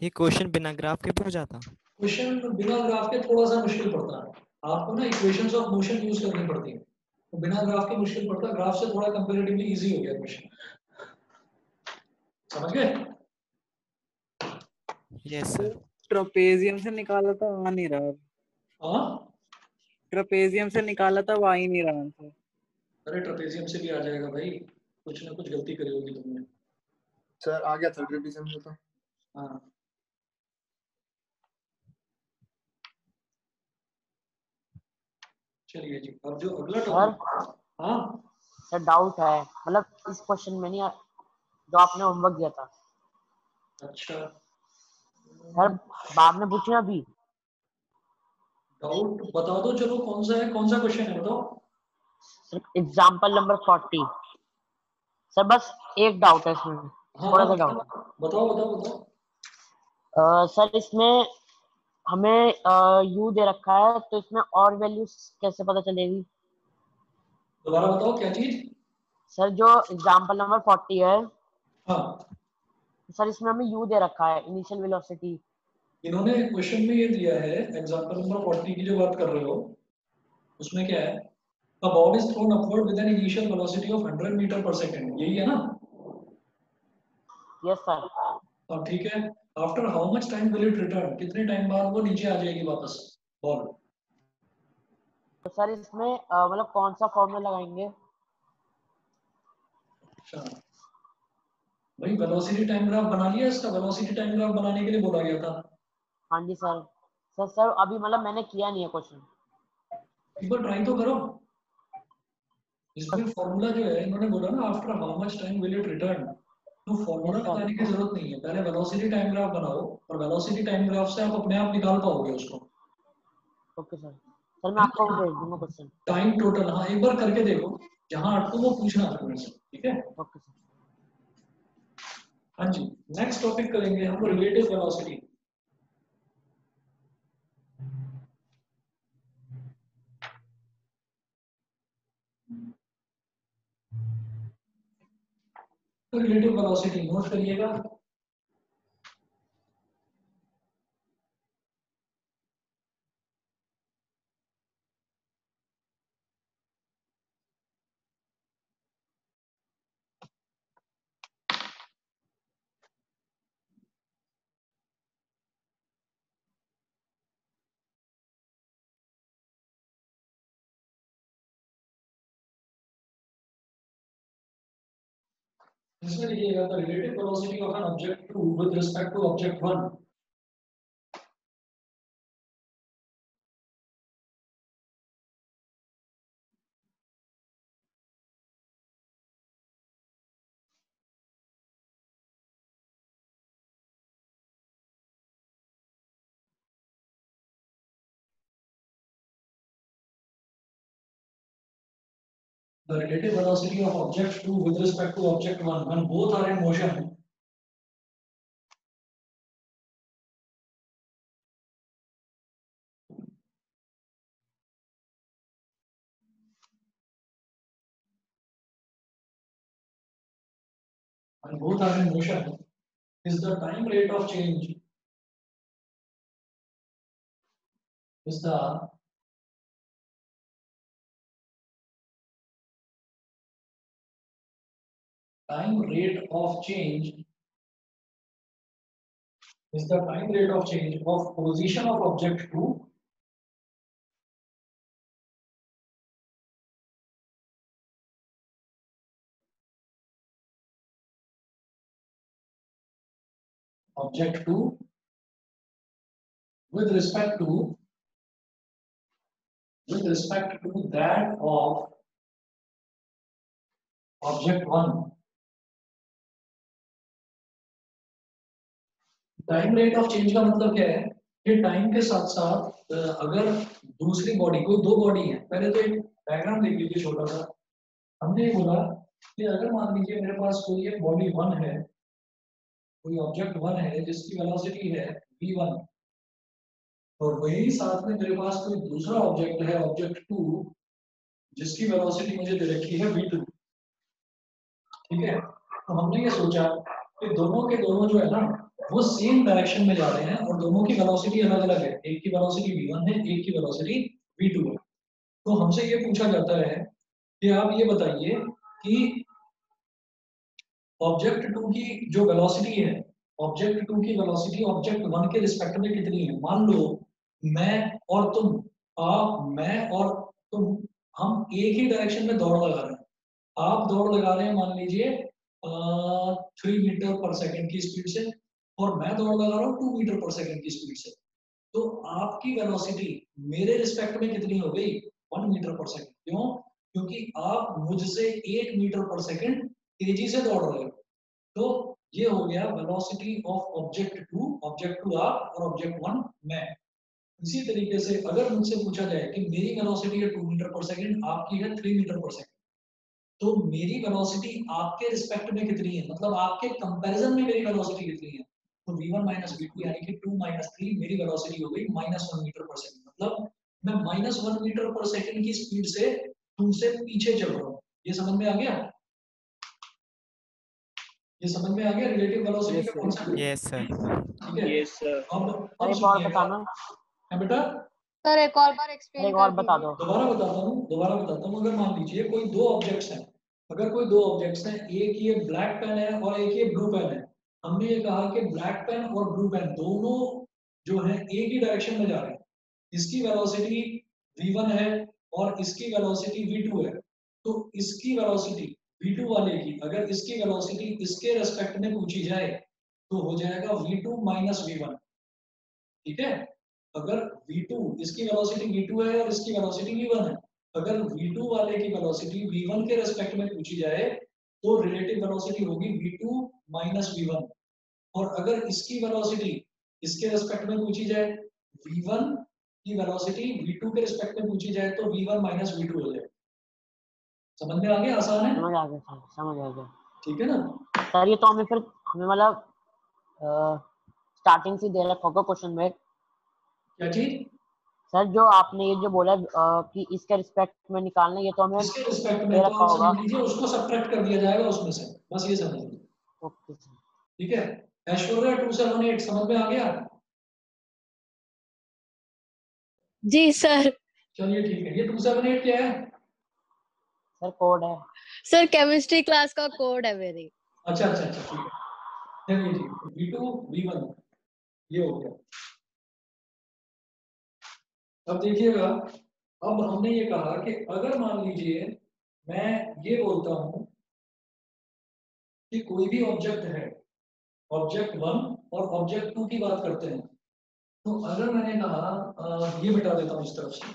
ये क्वेश्चन बिना ग्राफ के भी हो जाता? क्वेश्चन बिना ग्राफ के थोड़ा सा मुश्किल पड़ता है, आपको ना इक्वेशंस ऑफ मोशन यूज करनी पड़ती है, तो बिना ग्राफ के मुश्किल पड़ता है, ग्राफ से थोड़ा कंपैरेटिवली इजी हो गया क्वेश्चन। समझ गए? Yes sir. ट्रेपेजियम से निकाला था, आ नहीं रहा। हाँ, ट्रेपेजियम से निकाला था, वो आ ही नहीं रहा आंसर। अरे ट्रेपेजियम से भी आ जाएगा भाई, कुछ ना कुछ गलती करी होगी तुमने। सर आ गया थर्ड रिवीजन में तो। हाँ चलिए जी, अब जो अगला सर टॉपिक। हाँ सर डाउट है, मतलब इस क्वेश्चन में नहीं, जो आपने होमवर्क दिया था अच्छा, सर, बाद में पूछना अभी। डाउट बता दो, चलो कौन सा है, कौन सा क्वेश्चन है बताओ। Sir example number 40। सर बस एक डाउट है इसमें, हाँ थोड़ा हाँ सा डाउट। बताओ बताओ बताओ। सर इसमें हमें यू दे रखा है, तो इसमें और वैल्यूज कैसे पता चलेगी? दोबारा बताओ क्या चीज। सर जो एग्जाम्पल नंबर 40 है, हाँ सर इसमें हमें यू दे रखा है, इनिशियल वेलोसिटी। इन्होंने क्वेश्चन में ये दिया है, एग्जांपल नंबर 40 की जो बात कर रहे हो उसमें क्या है, a ball is thrown upward with an initial velocity of 100 meter per second, यही है ना। Yes sir. और ठीक है, after how much time will it return, कितने टाइम बाद वो नीचे आ जाएगी वापस बॉल। तो सर इसमें मतलब कौन सा फॉर्मूला लगाएंगे? अच्छा भाई, वेलोसिटी टाइम ग्राफ बना लिया इसका, वेलोसिटी टाइम ग्राफ बनाने के लिए बोला गया था। हाँ जी सर। सर अभी मतलब मैंने किया नहीं है क्वेश्चन। एक बार ट्राई तो करो। इसमें फॉर्मूला जो है, इन्होंने बोला ना after how much time will it return, तो फॉर्मूला Yes, sir. लगाने की जरूरत नहीं है, पहले वेलोसिटी टाइम ग्राफ बनाओ और वेलोसिटी टाइम ग्राफ से आप अपने आप निकाल पाओगे उसको। Okay sir. सर मैं आपको भेज दूंगा क्वेश्चन। टाइम टोटल, हाँ एक बार करके देखो, जहां अटको वो पूछना है मेरे से, ठीक है। Okay sir. हाँ जी, नेक्स्ट टॉपिक करेंगे हम रिलेटिव वेलोसिटी। तो रिलेटिव वेलोसिटी नोट करिएगा। इसमें लिखिएगा the relative velocity of an object 2 with respect to object 1। The relative velocity of object 2 with respect to object 1 when both are in motion. When both are in motion is the time rate of change, is the time rate of change, is the time rate of change of position of object 2 object 2 with respect to that of object 1. Time rate of change का मतलब क्या है कि time के साथ साथ अगर दूसरी बॉडी, कोई दो बॉडी है, पहले तो एक डायग्राम देख लीजिए छोटा सा। हमने ये बोला कि अगर मान लीजिए मेरे पास कोई एक बॉडी 1 है, कोई ऑब्जेक्ट 1 है जिसकी वेलोसिटी है v1, और वही साथ में मेरे पास कोई दूसरा ऑब्जेक्ट है ऑब्जेक्ट 2 जिसकी वेलोसिटी मुझे दे रखी है v2, ठीक है। तो हमने ये सोचा कि दोनों के दोनों जो है ना वो सेम डायरेक्शन में जा रहे हैं और दोनों की वेलोसिटी अलग अलग है, एक की वेलोसिटी v1 है, एक की वेलोसिटी v2 है। तो हमसे ये पूछा जाता है कि आप ये बताइए कि ऑब्जेक्ट 2 की जो वेलोसिटी है, ऑब्जेक्ट 2 की वेलोसिटी ऑब्जेक्ट 1 के रिस्पेक्ट में कितनी है। मान लो मैं और तुम, आप, मैं और तुम, हम एक ही डायरेक्शन में दौड़ लगा रहे हैं। आप दौड़ लगा रहे हैं मान लीजिए 3 मीटर पर सेकंड की स्पीड से और मैं दौड़ लगा रहा हूँ 2 मीटर पर सेकंड की स्पीड से, तो आपकी वेलोसिटी मेरे रिस्पेक्ट में कितनी हो गई? 1 मीटर पर सेकंड। क्यों? क्योंकि आप मुझसे 1 मीटर पर सेकंड तेजी से दौड़ रहे हो। तो ये हो गया वेलोसिटी ऑफ ऑब्जेक्ट टू आप और ऑब्जेक्ट 1 मैं। इसी तरीके से अगर मुझसे पूछा जाए कि मेरी वेलोसिटी है 2 मीटर पर सेकंड, आपकी है 3 मीटर पर सेकंड, तो मेरी वेलोसिटी आपके रिस्पेक्ट में कितनी है, मतलब आपके कंपैरिजन में मेरी वेलोसिटी कितनी है? तो v1 माइनस v2 यानी कि 2 माइनस 3 मेरी वेलोसिटी हो गई -1 मीटर पर सेकंड। मतलब मैं -1 मीटर पर सेकंड की स्पीड से तुमसे पीछे चल रहा हूँ। ये समझ में आ गया? ये समझ में आ गया रिलेटिव वेलोसिटी Yes, का sir. कॉन्सेप्ट? Yes sir. ठीक है। Yes sir. अब सर एक और सुनिएगा। बताना, हाँ बेटा, सर एक और बार सर एक्सप्लेन एक कर और बता दीजिए। दो। दोबारा बताता हूँ। अगर मान लीजिए कोई दो ऑब्जेक्ट्स हैं, अगर कोई दो ऑब्जेक्ट्स हैं, एक ये ब्लैक पेन है और एक ये ब्लू पेन है। हमने ये कहा कि ब्लैक पेन और ब्लू पेन दोनों जो है एक ही डायरेक्शन में जा रहे हैं। इसकी वेलोसिटी v1 है और इसकी वेलोसिटी v2 है। तो इसकी वेलोसिटी v2 वाले की अगर इसकी वेलोसिटी इसके रेस्पेक्ट में पूछी जाए तो हो जाएगा v2 माइनस v1। ठीक है। अगर v2 इसकी वेलोसिटी v2 है और इसकी वेलोसिटी v1 है, अगर v2 वाले की वेलोसिटी v1 के रेस्पेक्ट में पूछी जाए तो रिलेटिव वेलोसिटी होगी v2 माइनस v1। और अगर इसकी वेलोसिटी इसके रेस्पेक्ट में पूछी जाए, v1 की वेलोसिटी v2 के रेस्पेक्ट में पूछी जाए तो v1 माइनस v2 हो जाए। समझ में आ गया? आसान है? समझ आ गया सर, समझ आ गया ठीक है ना? सर। ये तो हमें मतलब स्टार्टिंग से दे रखा होगा क्वेश्चन में क्या चीज? सर, जो आपने ये जो बोला कि इसके रिस्पेक्ट में निकालना, ये तो हमें इसके रिस्पेक्ट में दे तो रखा आप होगा। समझ लीजिए उसको सब्ट्रैक्ट कर दिया जाएगा उसमें से, बस ये समझ लीजिए। Okay sir. ठीक है। ऐश्वर्या 278 समझ में आ गया? जी सर। चलिए ठीक है। ये 278 क्या है? सर कोड है। सर केमिस्ट्री क्लास का कोड है मेरी। अच्छा अच्छा अच्छा, ठीक है। चलिए ठीक है। v2 v1 ये हो गया। अब देखिएगा, अब हमने ये कहा कि अगर मान लीजिए मैं ये बोलता हूं कि कोई भी ऑब्जेक्ट है, ऑब्जेक्ट 1 और ऑब्जेक्ट 2 की बात करते हैं, तो अगर मैंने कहा ये मिटा देता हूं इस तरफ से,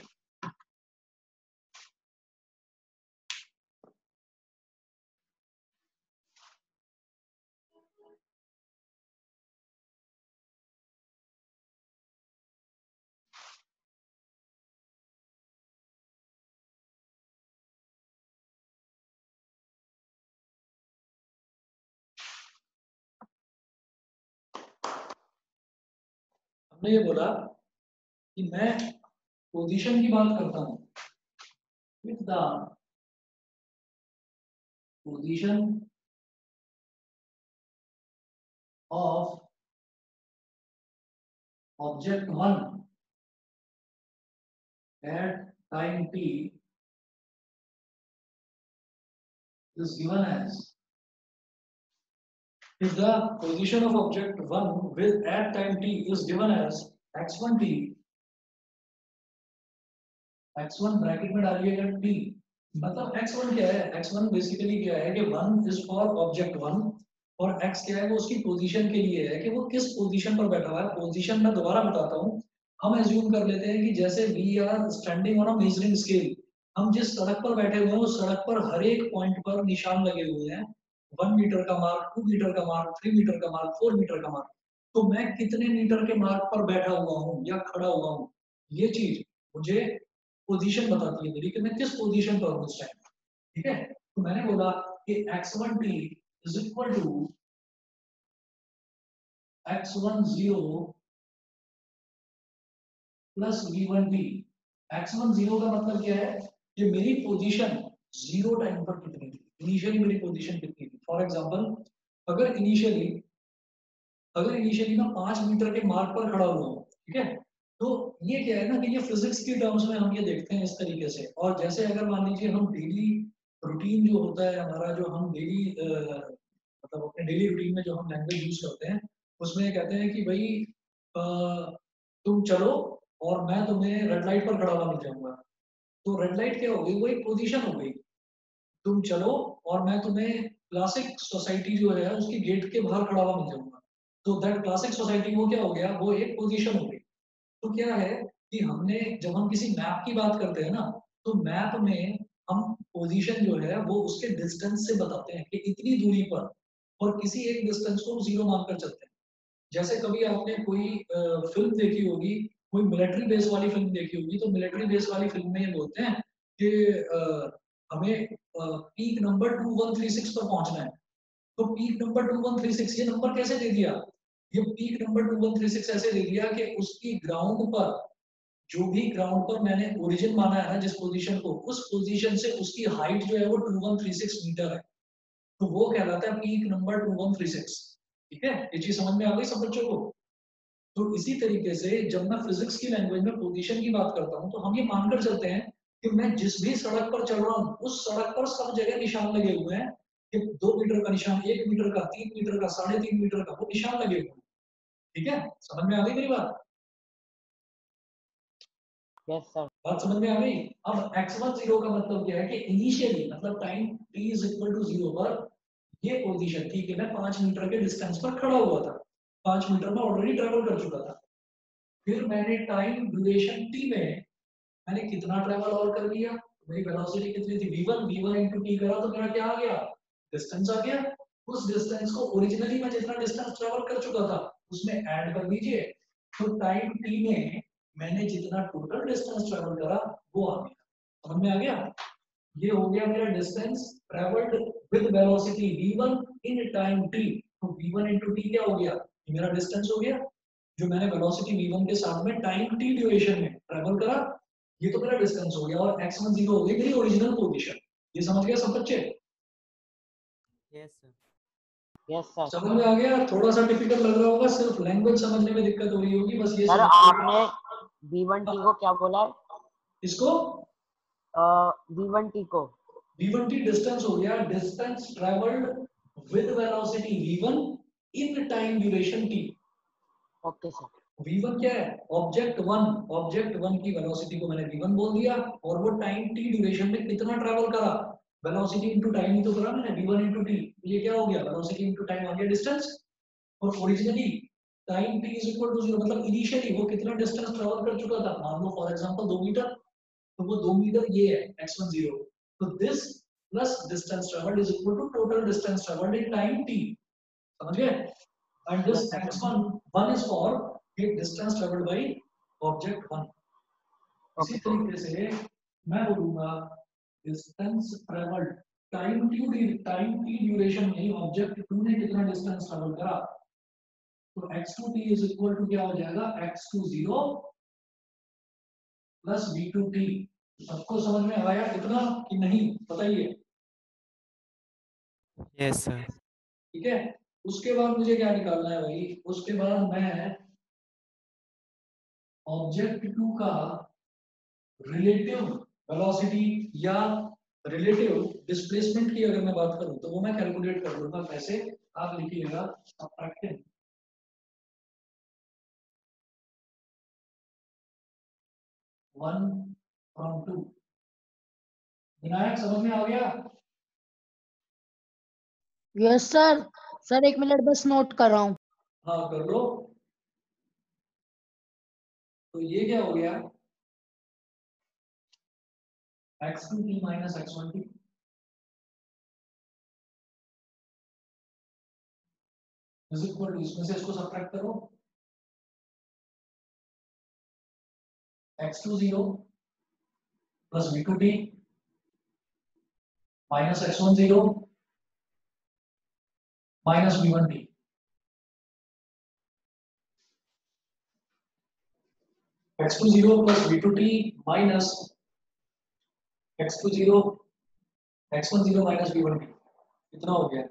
हमने ये बोला कि मैं पोजीशन की बात करता हूं with the position of object 1 at time t is given as, if the position of object 1 with at time t is given as x1 t, x1 bracket में डालिएगा t, मतलब x1 क्या है? x1 बेसिकली क्या है कि 1 is for object 1 और x क्या है? वो उसकी पोजीशन के लिए है कि वो किस पोजीशन पर बैठा हुआ है। पोजीशन मैं दोबारा बताता हूँ। हम एज्यूम कर लेते हैं कि जैसे we are standing on a measuring scale, हम जिस सड़क पर बैठे हुए हैं उस सड़क पर हर एक पॉइंट पर निशान लगे हुए हैं। 1 मीटर का मार्क, 2 मीटर का मार्क, 3 मीटर का मार्क, 4 मीटर का मार्क। तो मैं कितने मीटर के मार्क पर बैठा हुआ हूँ या खड़ा हुआ हूँ, ये चीज मुझे पोजीशन बताती है मेरी कि मैं किस पोजीशन पर हूँ उस टाइम। ठीक है। तो मैंने बोला कि x1 t is equal to x10 plus v1 t। x10 का मतलब क्या है कि मेरी पोजीशन 0 टाइम पर कितनी थी, इनिशियली मेरी पोजीशन कितनी थी। फॉर एग्जांपल अगर इनिशियली मैं 5 मीटर के मार्क पर खड़ा हुआ हूँ, ठीक है, तो ये क्या है ना कि ये फिजिक्स की टर्म्स में हम ये देखते हैं इस तरीके से। और जैसे अगर मान लीजिए हम डेली रूटीन जो होता है हमारा, जो हम डेली मतलब अपने डेली रूटीन में जो हम लैंग्वेज यूज करते हैं, उसमें कहते हैं कि भाई तुम चलो और मैं तुम्हें रेड लाइट पर खड़ा हुआ मिल जाऊंगा। तो रेड लाइट क्या हो गई? वो एक पोजीशन हो गई। तुम चलो और मैं तुम्हें क्लासिक सोसाइटी जो है उसकी गेट के बाहर खड़ा हुआ मिल जाऊंगा। तो दैट क्लासिक सोसाइटी वो क्या हो गया, वो एक पोजीशन हो गई। तो क्या है कि हमने जब हम किसी मैप की बात करते हैं ना, तो मैप में हम पोजीशन जो है वो उसके डिस्टेंस से बताते हैं कि इतनी दूरी पर, और किसी एक डिस्टेंस को जीरो मानकर चलते हैं। जैसे कभी आपने कोई फिल्म देखी होगी, कोई मिलिट्री बेस वाली फिल्म देखी होगी, तो मिलिट्री बेस वाली फिल्म में ये बोलते हैं कि हमें पीक नंबर 2136 पर पहुंचना है। तो पीक नंबर 2136 ये नंबर कैसे दे दिया? ये पीक नंबर 2136 ऐसे दे दिया कि उसकी ग्राउंड पर, जो भी ग्राउंड पर मैंने ओरिजिन माना है ना जिस पोजीशन को, उस पोजीशन से उसकी हाइट जो है वो 2136 मीटर है। तो वो कहलाता है पीक नंबर 2136। ठीक है, ये चीज समझ में आ गई सब बच्चों को? तो इसी तरीके से जब मैं फिजिक्स की लैंग्वेज में पोजीशन की बात करता हूँ, तो हम ये मानकर चलते हैं कि मैं जिस भी सड़क पर चल रहा हूँ उस सड़क पर सब जगह निशान लगे हुए हैं कि 2 मीटर का निशान, 1 मीटर का, 3 मीटर का, 3.5 मीटर का, वो निशान लगे हुए हैं। ठीक है, समझ में आ गई मेरी बात? Yes sir. बात समझ में आ गई? अब x1 0 का मतलब क्या है कि इनिशियली मतलब time t is equal to 0 पर ये पोजीशन, ठीक है, मैं 5 मीटर के डिस्टेंस पर खड़ा हुआ था, 5 मीटर में ऑलरेडी ट्रेवल कर चुका था। फिर मैंने टाइम ड्यूरेशन t में मैंने कितना ट्रेवल और कर लिया, मेरी वेलोसिटी कितनी थी v1, v1 into t करा तो मेरा क्या आ गया, डिस्टेंस आ गया। उस डिस्टेंस को ओरिजिनली मैं जितना डिस्टेंस ट्रेवल कर चुका था उसमें ऐड कर दीजिए, तो टाइम t में मैंने जितना टोटल डिस्टेंस ट्रेवल करा वो आ गया। समझ में आ गया? ये हो गया मेरा distance travelled with velocity v1 in time t। तो v1 into t क्या हो गया, ये मेरा डिस्टेंस हो गया जो मैंने वेलोसिटी v1 के साथ में टाइम t ड्यूरेशन में ट्रेवल करा, ये तो मेरा डिस्टेंस हो गया। और x1 0 हो गई मेरी ओरिजिनल पोजीशन। ये समझ गया सब बच्चे? Yes sir. Yes sir. समझ में आ गया? थोड़ा सा डिफिकल्ट लग रहा होगा, सिर्फ लैंग्वेज समझने में दिक्कत हो रही होगी, बस ये सर समझ आपने v1t को क्या बोला है? इसको v1t को v1 t डिस्टेंस हो गया, distance travelled with velocity v1 in time duration t। Okay sir. v1 क्या है, ऑब्जेक्ट 1, ऑब्जेक्ट 1 की वेलोसिटी को मैंने v1 बोल दिया, और वो टाइम t ड्यूरेशन में कितना ट्रैवल करा, वेलोसिटी इनटू टाइम ही तो करा मैंने, v1 into t। ये क्या हो गया, वेलोसिटी इनटू टाइम आ गया डिस्टेंस। और originally time t is equal to 0 मतलब इनिशियली वो कितना डिस्टेंस ट्रैवल कर चुका था, मान लो फॉर एग्जांपल 2 मीटर, तो वो 2 मीटर ये है x1 0। तो this plus distance travelled is equal to total distance travelled in time t। समझ गए? And this Yes, sir. x1 1 is for the distance traveled by object 1। इसी Okay. तरीके से मैं बोलूंगा distance travelled time t duration में object 2 ने कितना डिस्टेंस ट्रेवल करा, तो x2t इज इक्वल टू क्या हो जाएगा, x2 0 प्लस v2t। सबको समझ में आया कितना कि नहीं बताइए? Yes sir. ठीक है, उसके बाद मुझे क्या निकालना है भाई, उसके बाद मैं ऑब्जेक्ट 2 का रिलेटिव वेलोसिटी या रिलेटिव डिस्प्लेसमेंट की अगर मैं बात करूं तो वो मैं कैलकुलेट कर लूंगा। कैसे, आप लिखिएगा सब्ट्रैक्टिंग 1 from 2। विनायक समझ में आ गया? Yes sir. सर 1 मिनट बस नोट कर रहा हूँ। हाँ कर लो। तो ये क्या हो गया, x2t minus x1t is equal to, इसमें से इसको सब्ट्रैक्ट करो, x2 0 plus v2t minus x1 0 minus v1t। x2 0 plus v2t minus x2 0 x1 0 minus v1t कितना हो गया?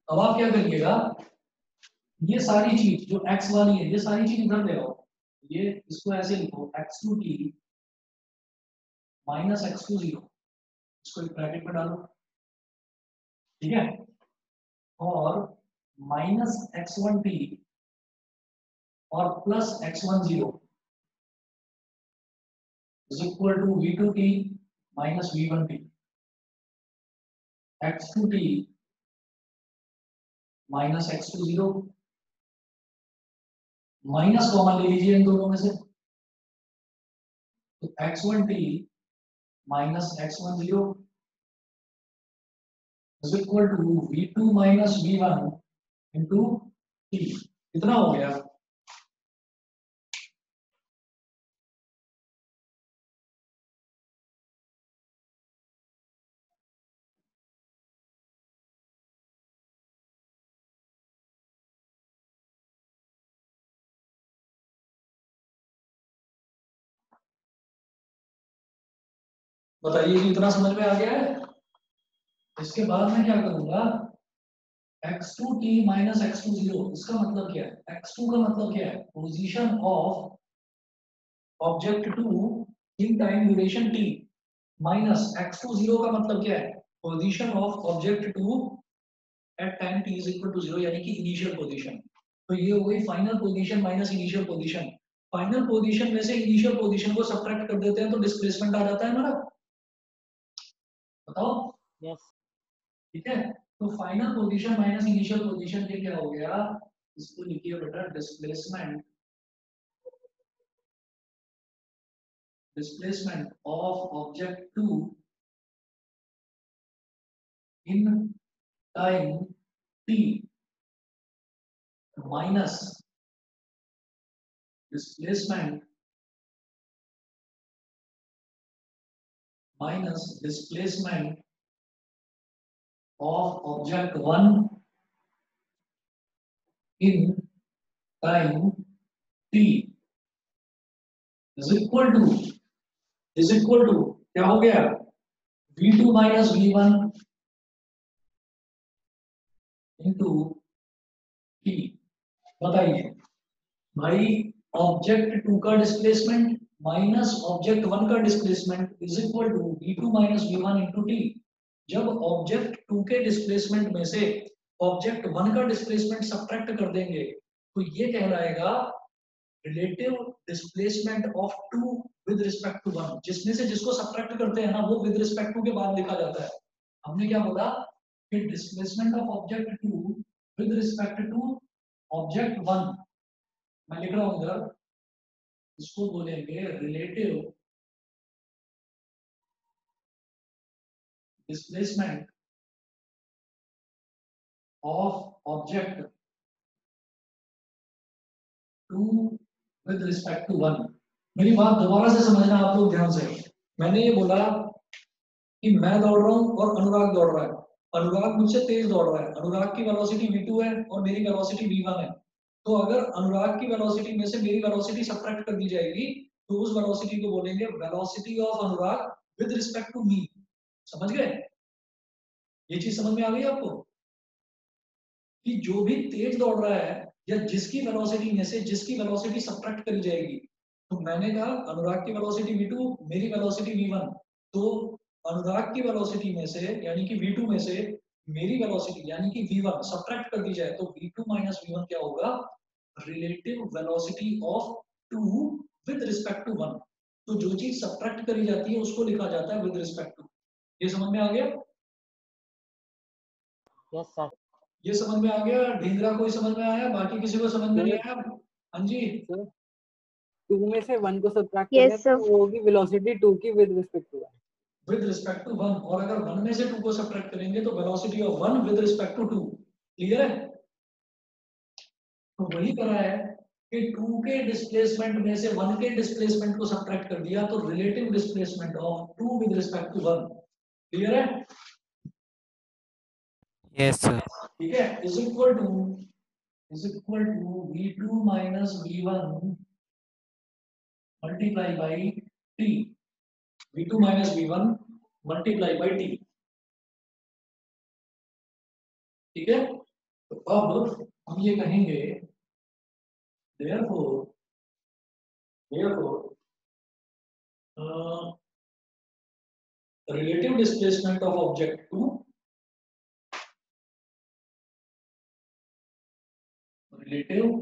अब आप क्या करिएगा, ये सारी चीज जो x वाली है ये सारी चीज इधर ले आओ, ये इसको ऐसे लिखो x2t माइनस x2 0, इसको एक ब्रैकेट में डालो, ठीक है, और माइनस x1t और plus x1 0 is equal to v2t minus v1t, x2t minus x2 0, minus common ले लीजिए इन दोनों में से, तो x1t minus x1 0 is equal to v2 minus v1 into t। कितना हो गया? बताइए कि इतना समझ में आ गया है? इसके बाद मैं क्या करूंगा, x2t माइनस x2 0, इसका मतलब क्या है? x2 का मतलब क्या है? Position of object 2 in time duration t, minus x2 0 का मतलब क्या है? Position of object 2 at time t is equal to 0, यानी कि इनिशियल पोजीशन। तो ये हो गई final position minus initial position. Final position में से इनिशियल पोजीशन को सब्ट्रैक्ट कर देते हैं तो डिस्प्लेसमेंट आ जाता है हमारा। बताओ। यस ठीक है, तो final position minus initial position के क्या हो गया? इसको लिखिए बेटा, displacement of object 2 in time t minus displacement of object 1 in time t is equal to क्या हो गया? v2 minus v1 into t। बताइए भाई, ऑब्जेक्ट 2 का डिस्प्लेसमेंट माइनस ऑब्जेक्ट 1 का displacement is equal to v2 minus v1 into t। जब object 2 के displacement में से ऑब्जेक्ट 1 का डिस्प्लेसमेंट सब्ट्रैक्ट कर देंगे तो ये कहलाएगा relative displacement of 2 with respect to 1। जिसमें से जिसको सब्ट्रैक्ट करते हैं ना, वो विद रिस्पेक्ट टू के बाद लिखा जाता है। हमने क्या बोला कि displacement of object 2 with respect to object 1, मैं लिख रहा हूं इधर, इसको बोलेंगे relative displacement of object 2 with respect to 1। मेरी बात दोबारा से समझना आप लोग ध्यान से। मैंने ये बोला कि मैं दौड़ रहा हूं और अनुराग दौड़ रहा है। अनुराग मुझसे तेज दौड़ रहा है, अनुराग की वेलोसिटी v2 है और मेरी वेलोसिटी v1 है। तो अगर अनुराग की वेलोसिटी में से मेरी वेलोसिटी सब्ट्रैक्ट कर दी जाएगी तो उस वेलोसिटी को बोलेंगे velocity of Anurag with respect to me. समझ गए? ये चीज समझ में आ गई आपको कि जो भी तेज दौड़ रहा है या जिसकी वेलोसिटी में से जिसकी वेलोसिटी सब्ट्रैक्ट करी जाएगी, तो मैंने कहा अनुराग की वेलोसिटी v2, मेरी वेलोसिटी v1, तो अनुराग की वेलोसिटी में से यानी कि v2 में से मेरी वेलोसिटी यानी कि v1 सब्ट्रैक्ट कर दी जाए तो v2 माइनस v1 क्या होगा? Relative velocity of 2 with respect to 1। तो जो चीज सब्ट्रैक्ट करी जाती है उसको लिखा जाता है विद रिस्पेक्ट टू। ये समझ में आ गया? यस सर ये समझ में आ गया? ढींगरा कोई समझ में आया? बाकी किसी को समझ में नहीं आया? हाँ जी, सर 2 में से 1 को सब्ट्रैक्ट Yes, करें sir. तो वो होगी वेलोसिटी 2 की with respect to 1। With respect to 1, और अगर 1 में से 2 को सब्ट्रैक्ट करेंगे तो velocity of 1 with respect to 2। Clear है? तो वही करा है कि 2 के डिस्प्लेसमेंट में से 1 के डिस्प्लेसमेंट को सब्ट्रैक्ट कर दिया तो relative displacement of 2 with respect to 1। Clear है? Yes sir. ठीक है, is equal to v2 minus v1 multiply by t। v2 minus v1 multiply by t। ठीक है, तो अब हम ये कहेंगे therefore relative displacement of object 2 relative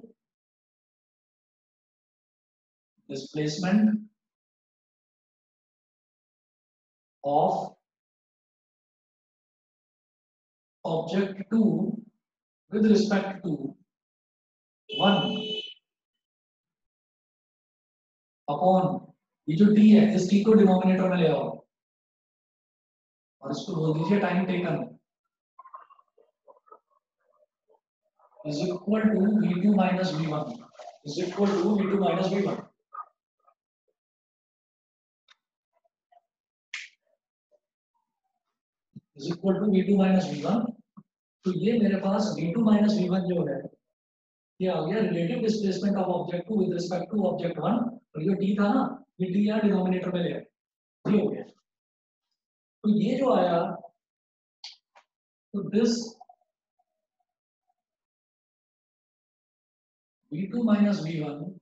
displacement of object 2 with respect to 1 upon ये जो t है इस t को डिनोमिनेटर में ले आओ और इसको बोल दीजिए time taken is equal to v2 minus v1 is equal to v2 minus v1 is equal to v2 minus v1 तो ये मेरे पास v2 minus v1 जो है ये आ गया relative displacement of object 2 with respect to object 1 और ये t था ना ये t यहाँ डिनोमिनेटर में ले आए ये हो गया तो ये जो आया तो this v2 minus v1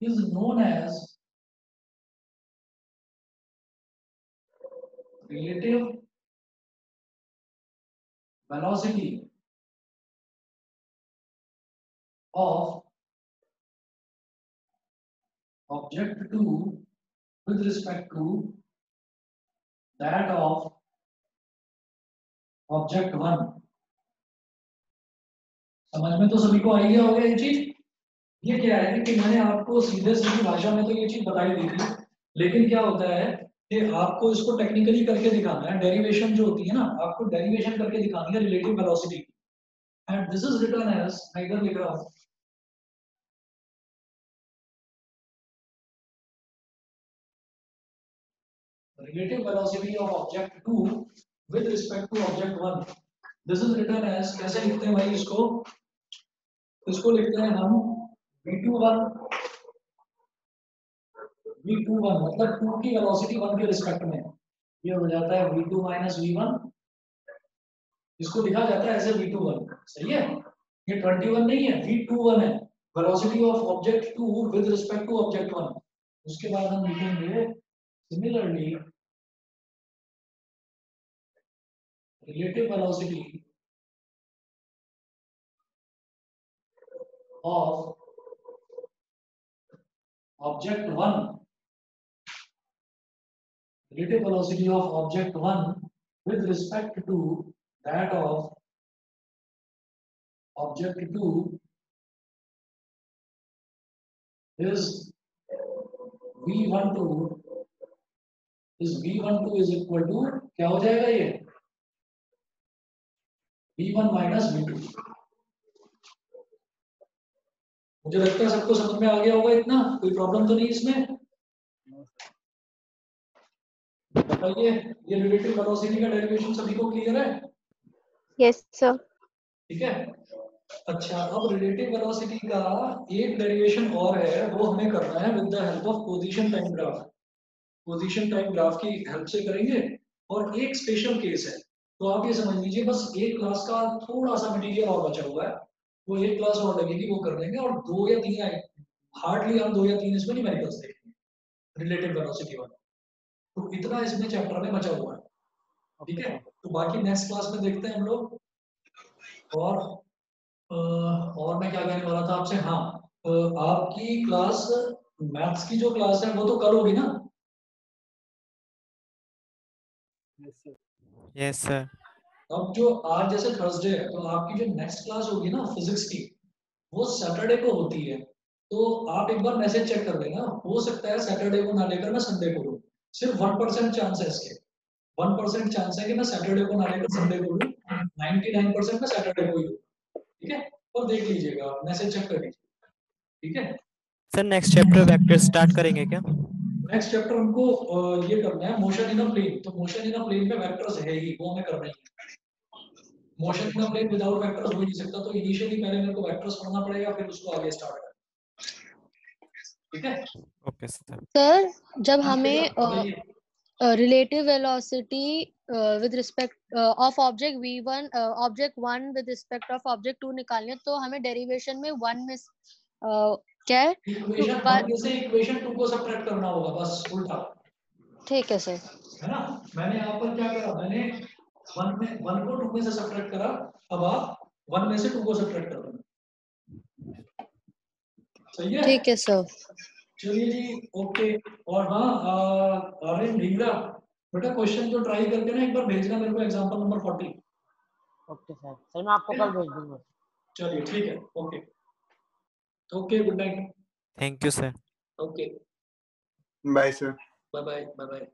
is known as relative velocity of object 2 with respect to that of object 1 समझ में तो सभी को आ गया होगा ये चीज ये क्या है कि मैंने आपको सीधे सीधी भाषा में तो ये चीज बताई दी थी लेकिन क्या होता है कि आपको इसको टेक्निकली करके दिखाना है डेरिवेशन जो होती है ना आपको डेरिवेशन करके दिखानी है relative velocity and this is written as मैं इधर लिख रहा हूं relative velocity of object 2 with respect to object 1 this is written as कैसे लिखते हैं भाई इसको लिखते हैं हम v21 मतलब 2 की वेलोसिटी 1 के रिस्पेक्ट में ये हो जाता है v2 minus v1 इसको लिखा जाता है ऐसे v21 सही है ये 21 नहीं है v21 है velocity of object 2 with respect to object 1 उसके बाद हम लिखेंगे similarly relative velocity of object 1 relative velocity of object 1 with respect to that of object 2 is v12 is equal to क्या हो जाएगा ये v1 minus v2 मुझे लगता है सबको समझ में आ गया होगा इतना कोई प्रॉब्लम तो नहीं इसमें बताइए ये रिलेटिव वेलोसिटी का डेरिवेशन सभी को क्लियर है यस सर ठीक है अच्छा अब रिलेटिव वेलोसिटी का एक डेरिवेशन और है वो हमें करना है with the help of position time graph की हेल्प से करेंगे और एक स्पेशल केस है तो आप ये समझ लीजिए बस एक क्लास का थोड़ा सा मटेरियल और बचा हुआ है वो एक क्लास और लगेगी वो कर लेंगे और 2 या 3 हार्डली हम 2 या 3 इसमें न्यूमेरिकल्स देखेंगे रिलेटिव वेलोसिटी वाला तो इतना इसमें चैप्टर में बचा हुआ है ठीक है तो बाकी नेक्स्ट क्लास में देखते हैं हम लोग और मैं क्या कहने वाला था आपसे हाँ आपकी क्लास मैथ्स की जो क्लास है वो तो कल होगी ना यस सर अब जो आज जैसे थर्सडे है तो आपकी जो नेक्स्ट क्लास होगी ना फिजिक्स की वो सैटरडे को होती है तो आप एक बार मैसेज चेक कर लेना हो सकता है सैटरडे को ना लेकर मैं संडे को लूँ सिर्फ 1% चांस है इसके 1% चांस है कि मैं सैटरडे को ना लेकर संडे को लूँ 99% मैं सैटरडे को ही लूँ ठीक है और देख लीजिएगा मैसेज चेक कर लीजिए ठीक है sir next chapter vector start करेंगे क्या नेक्स्ट चैप्टर हमको ये करना है मोशन इन अ प्लेन तो मोशन इन अ प्लेन में वेक्टर्स है ही वो हमें करना ही है motion in a plane without vectors हो ही नहीं सकता तो इनिशियली पहले मेरे को वेक्टर्स पढ़ना पड़ेगा फिर उसको आगे स्टार्ट करना ठीक है ओके सर सर जब हमें relative velocity with respect of object v1 object 1 with respect of object 2 निकालनी है तो हमें डेरिवेशन में 1 में क्या है इक्वेशन 1 से इक्वेशन 2 को सब्ट्रैक्ट करना होगा बस उल्टा ठीक है सर है ना मैंने यहाँ पर क्या करा मैंने 1 को 2 में से सब्ट्रैक्ट करा अब आप 1 में से 2 को सब्ट्रैक्ट कर देना सही है ठीक है सर चलिए जी ओके और हाँ आर्यन ढींगरा बेटा क्वेश्चन तो ट्राई करके ना एक बार भेजना मेरे को example number 40। Okay sir, sir मैं आपको कल भेज दूंगा। चलिए ठीक है, okay okay, good night. Thank you sir. Okay, bye sir. Bye bye bye bye.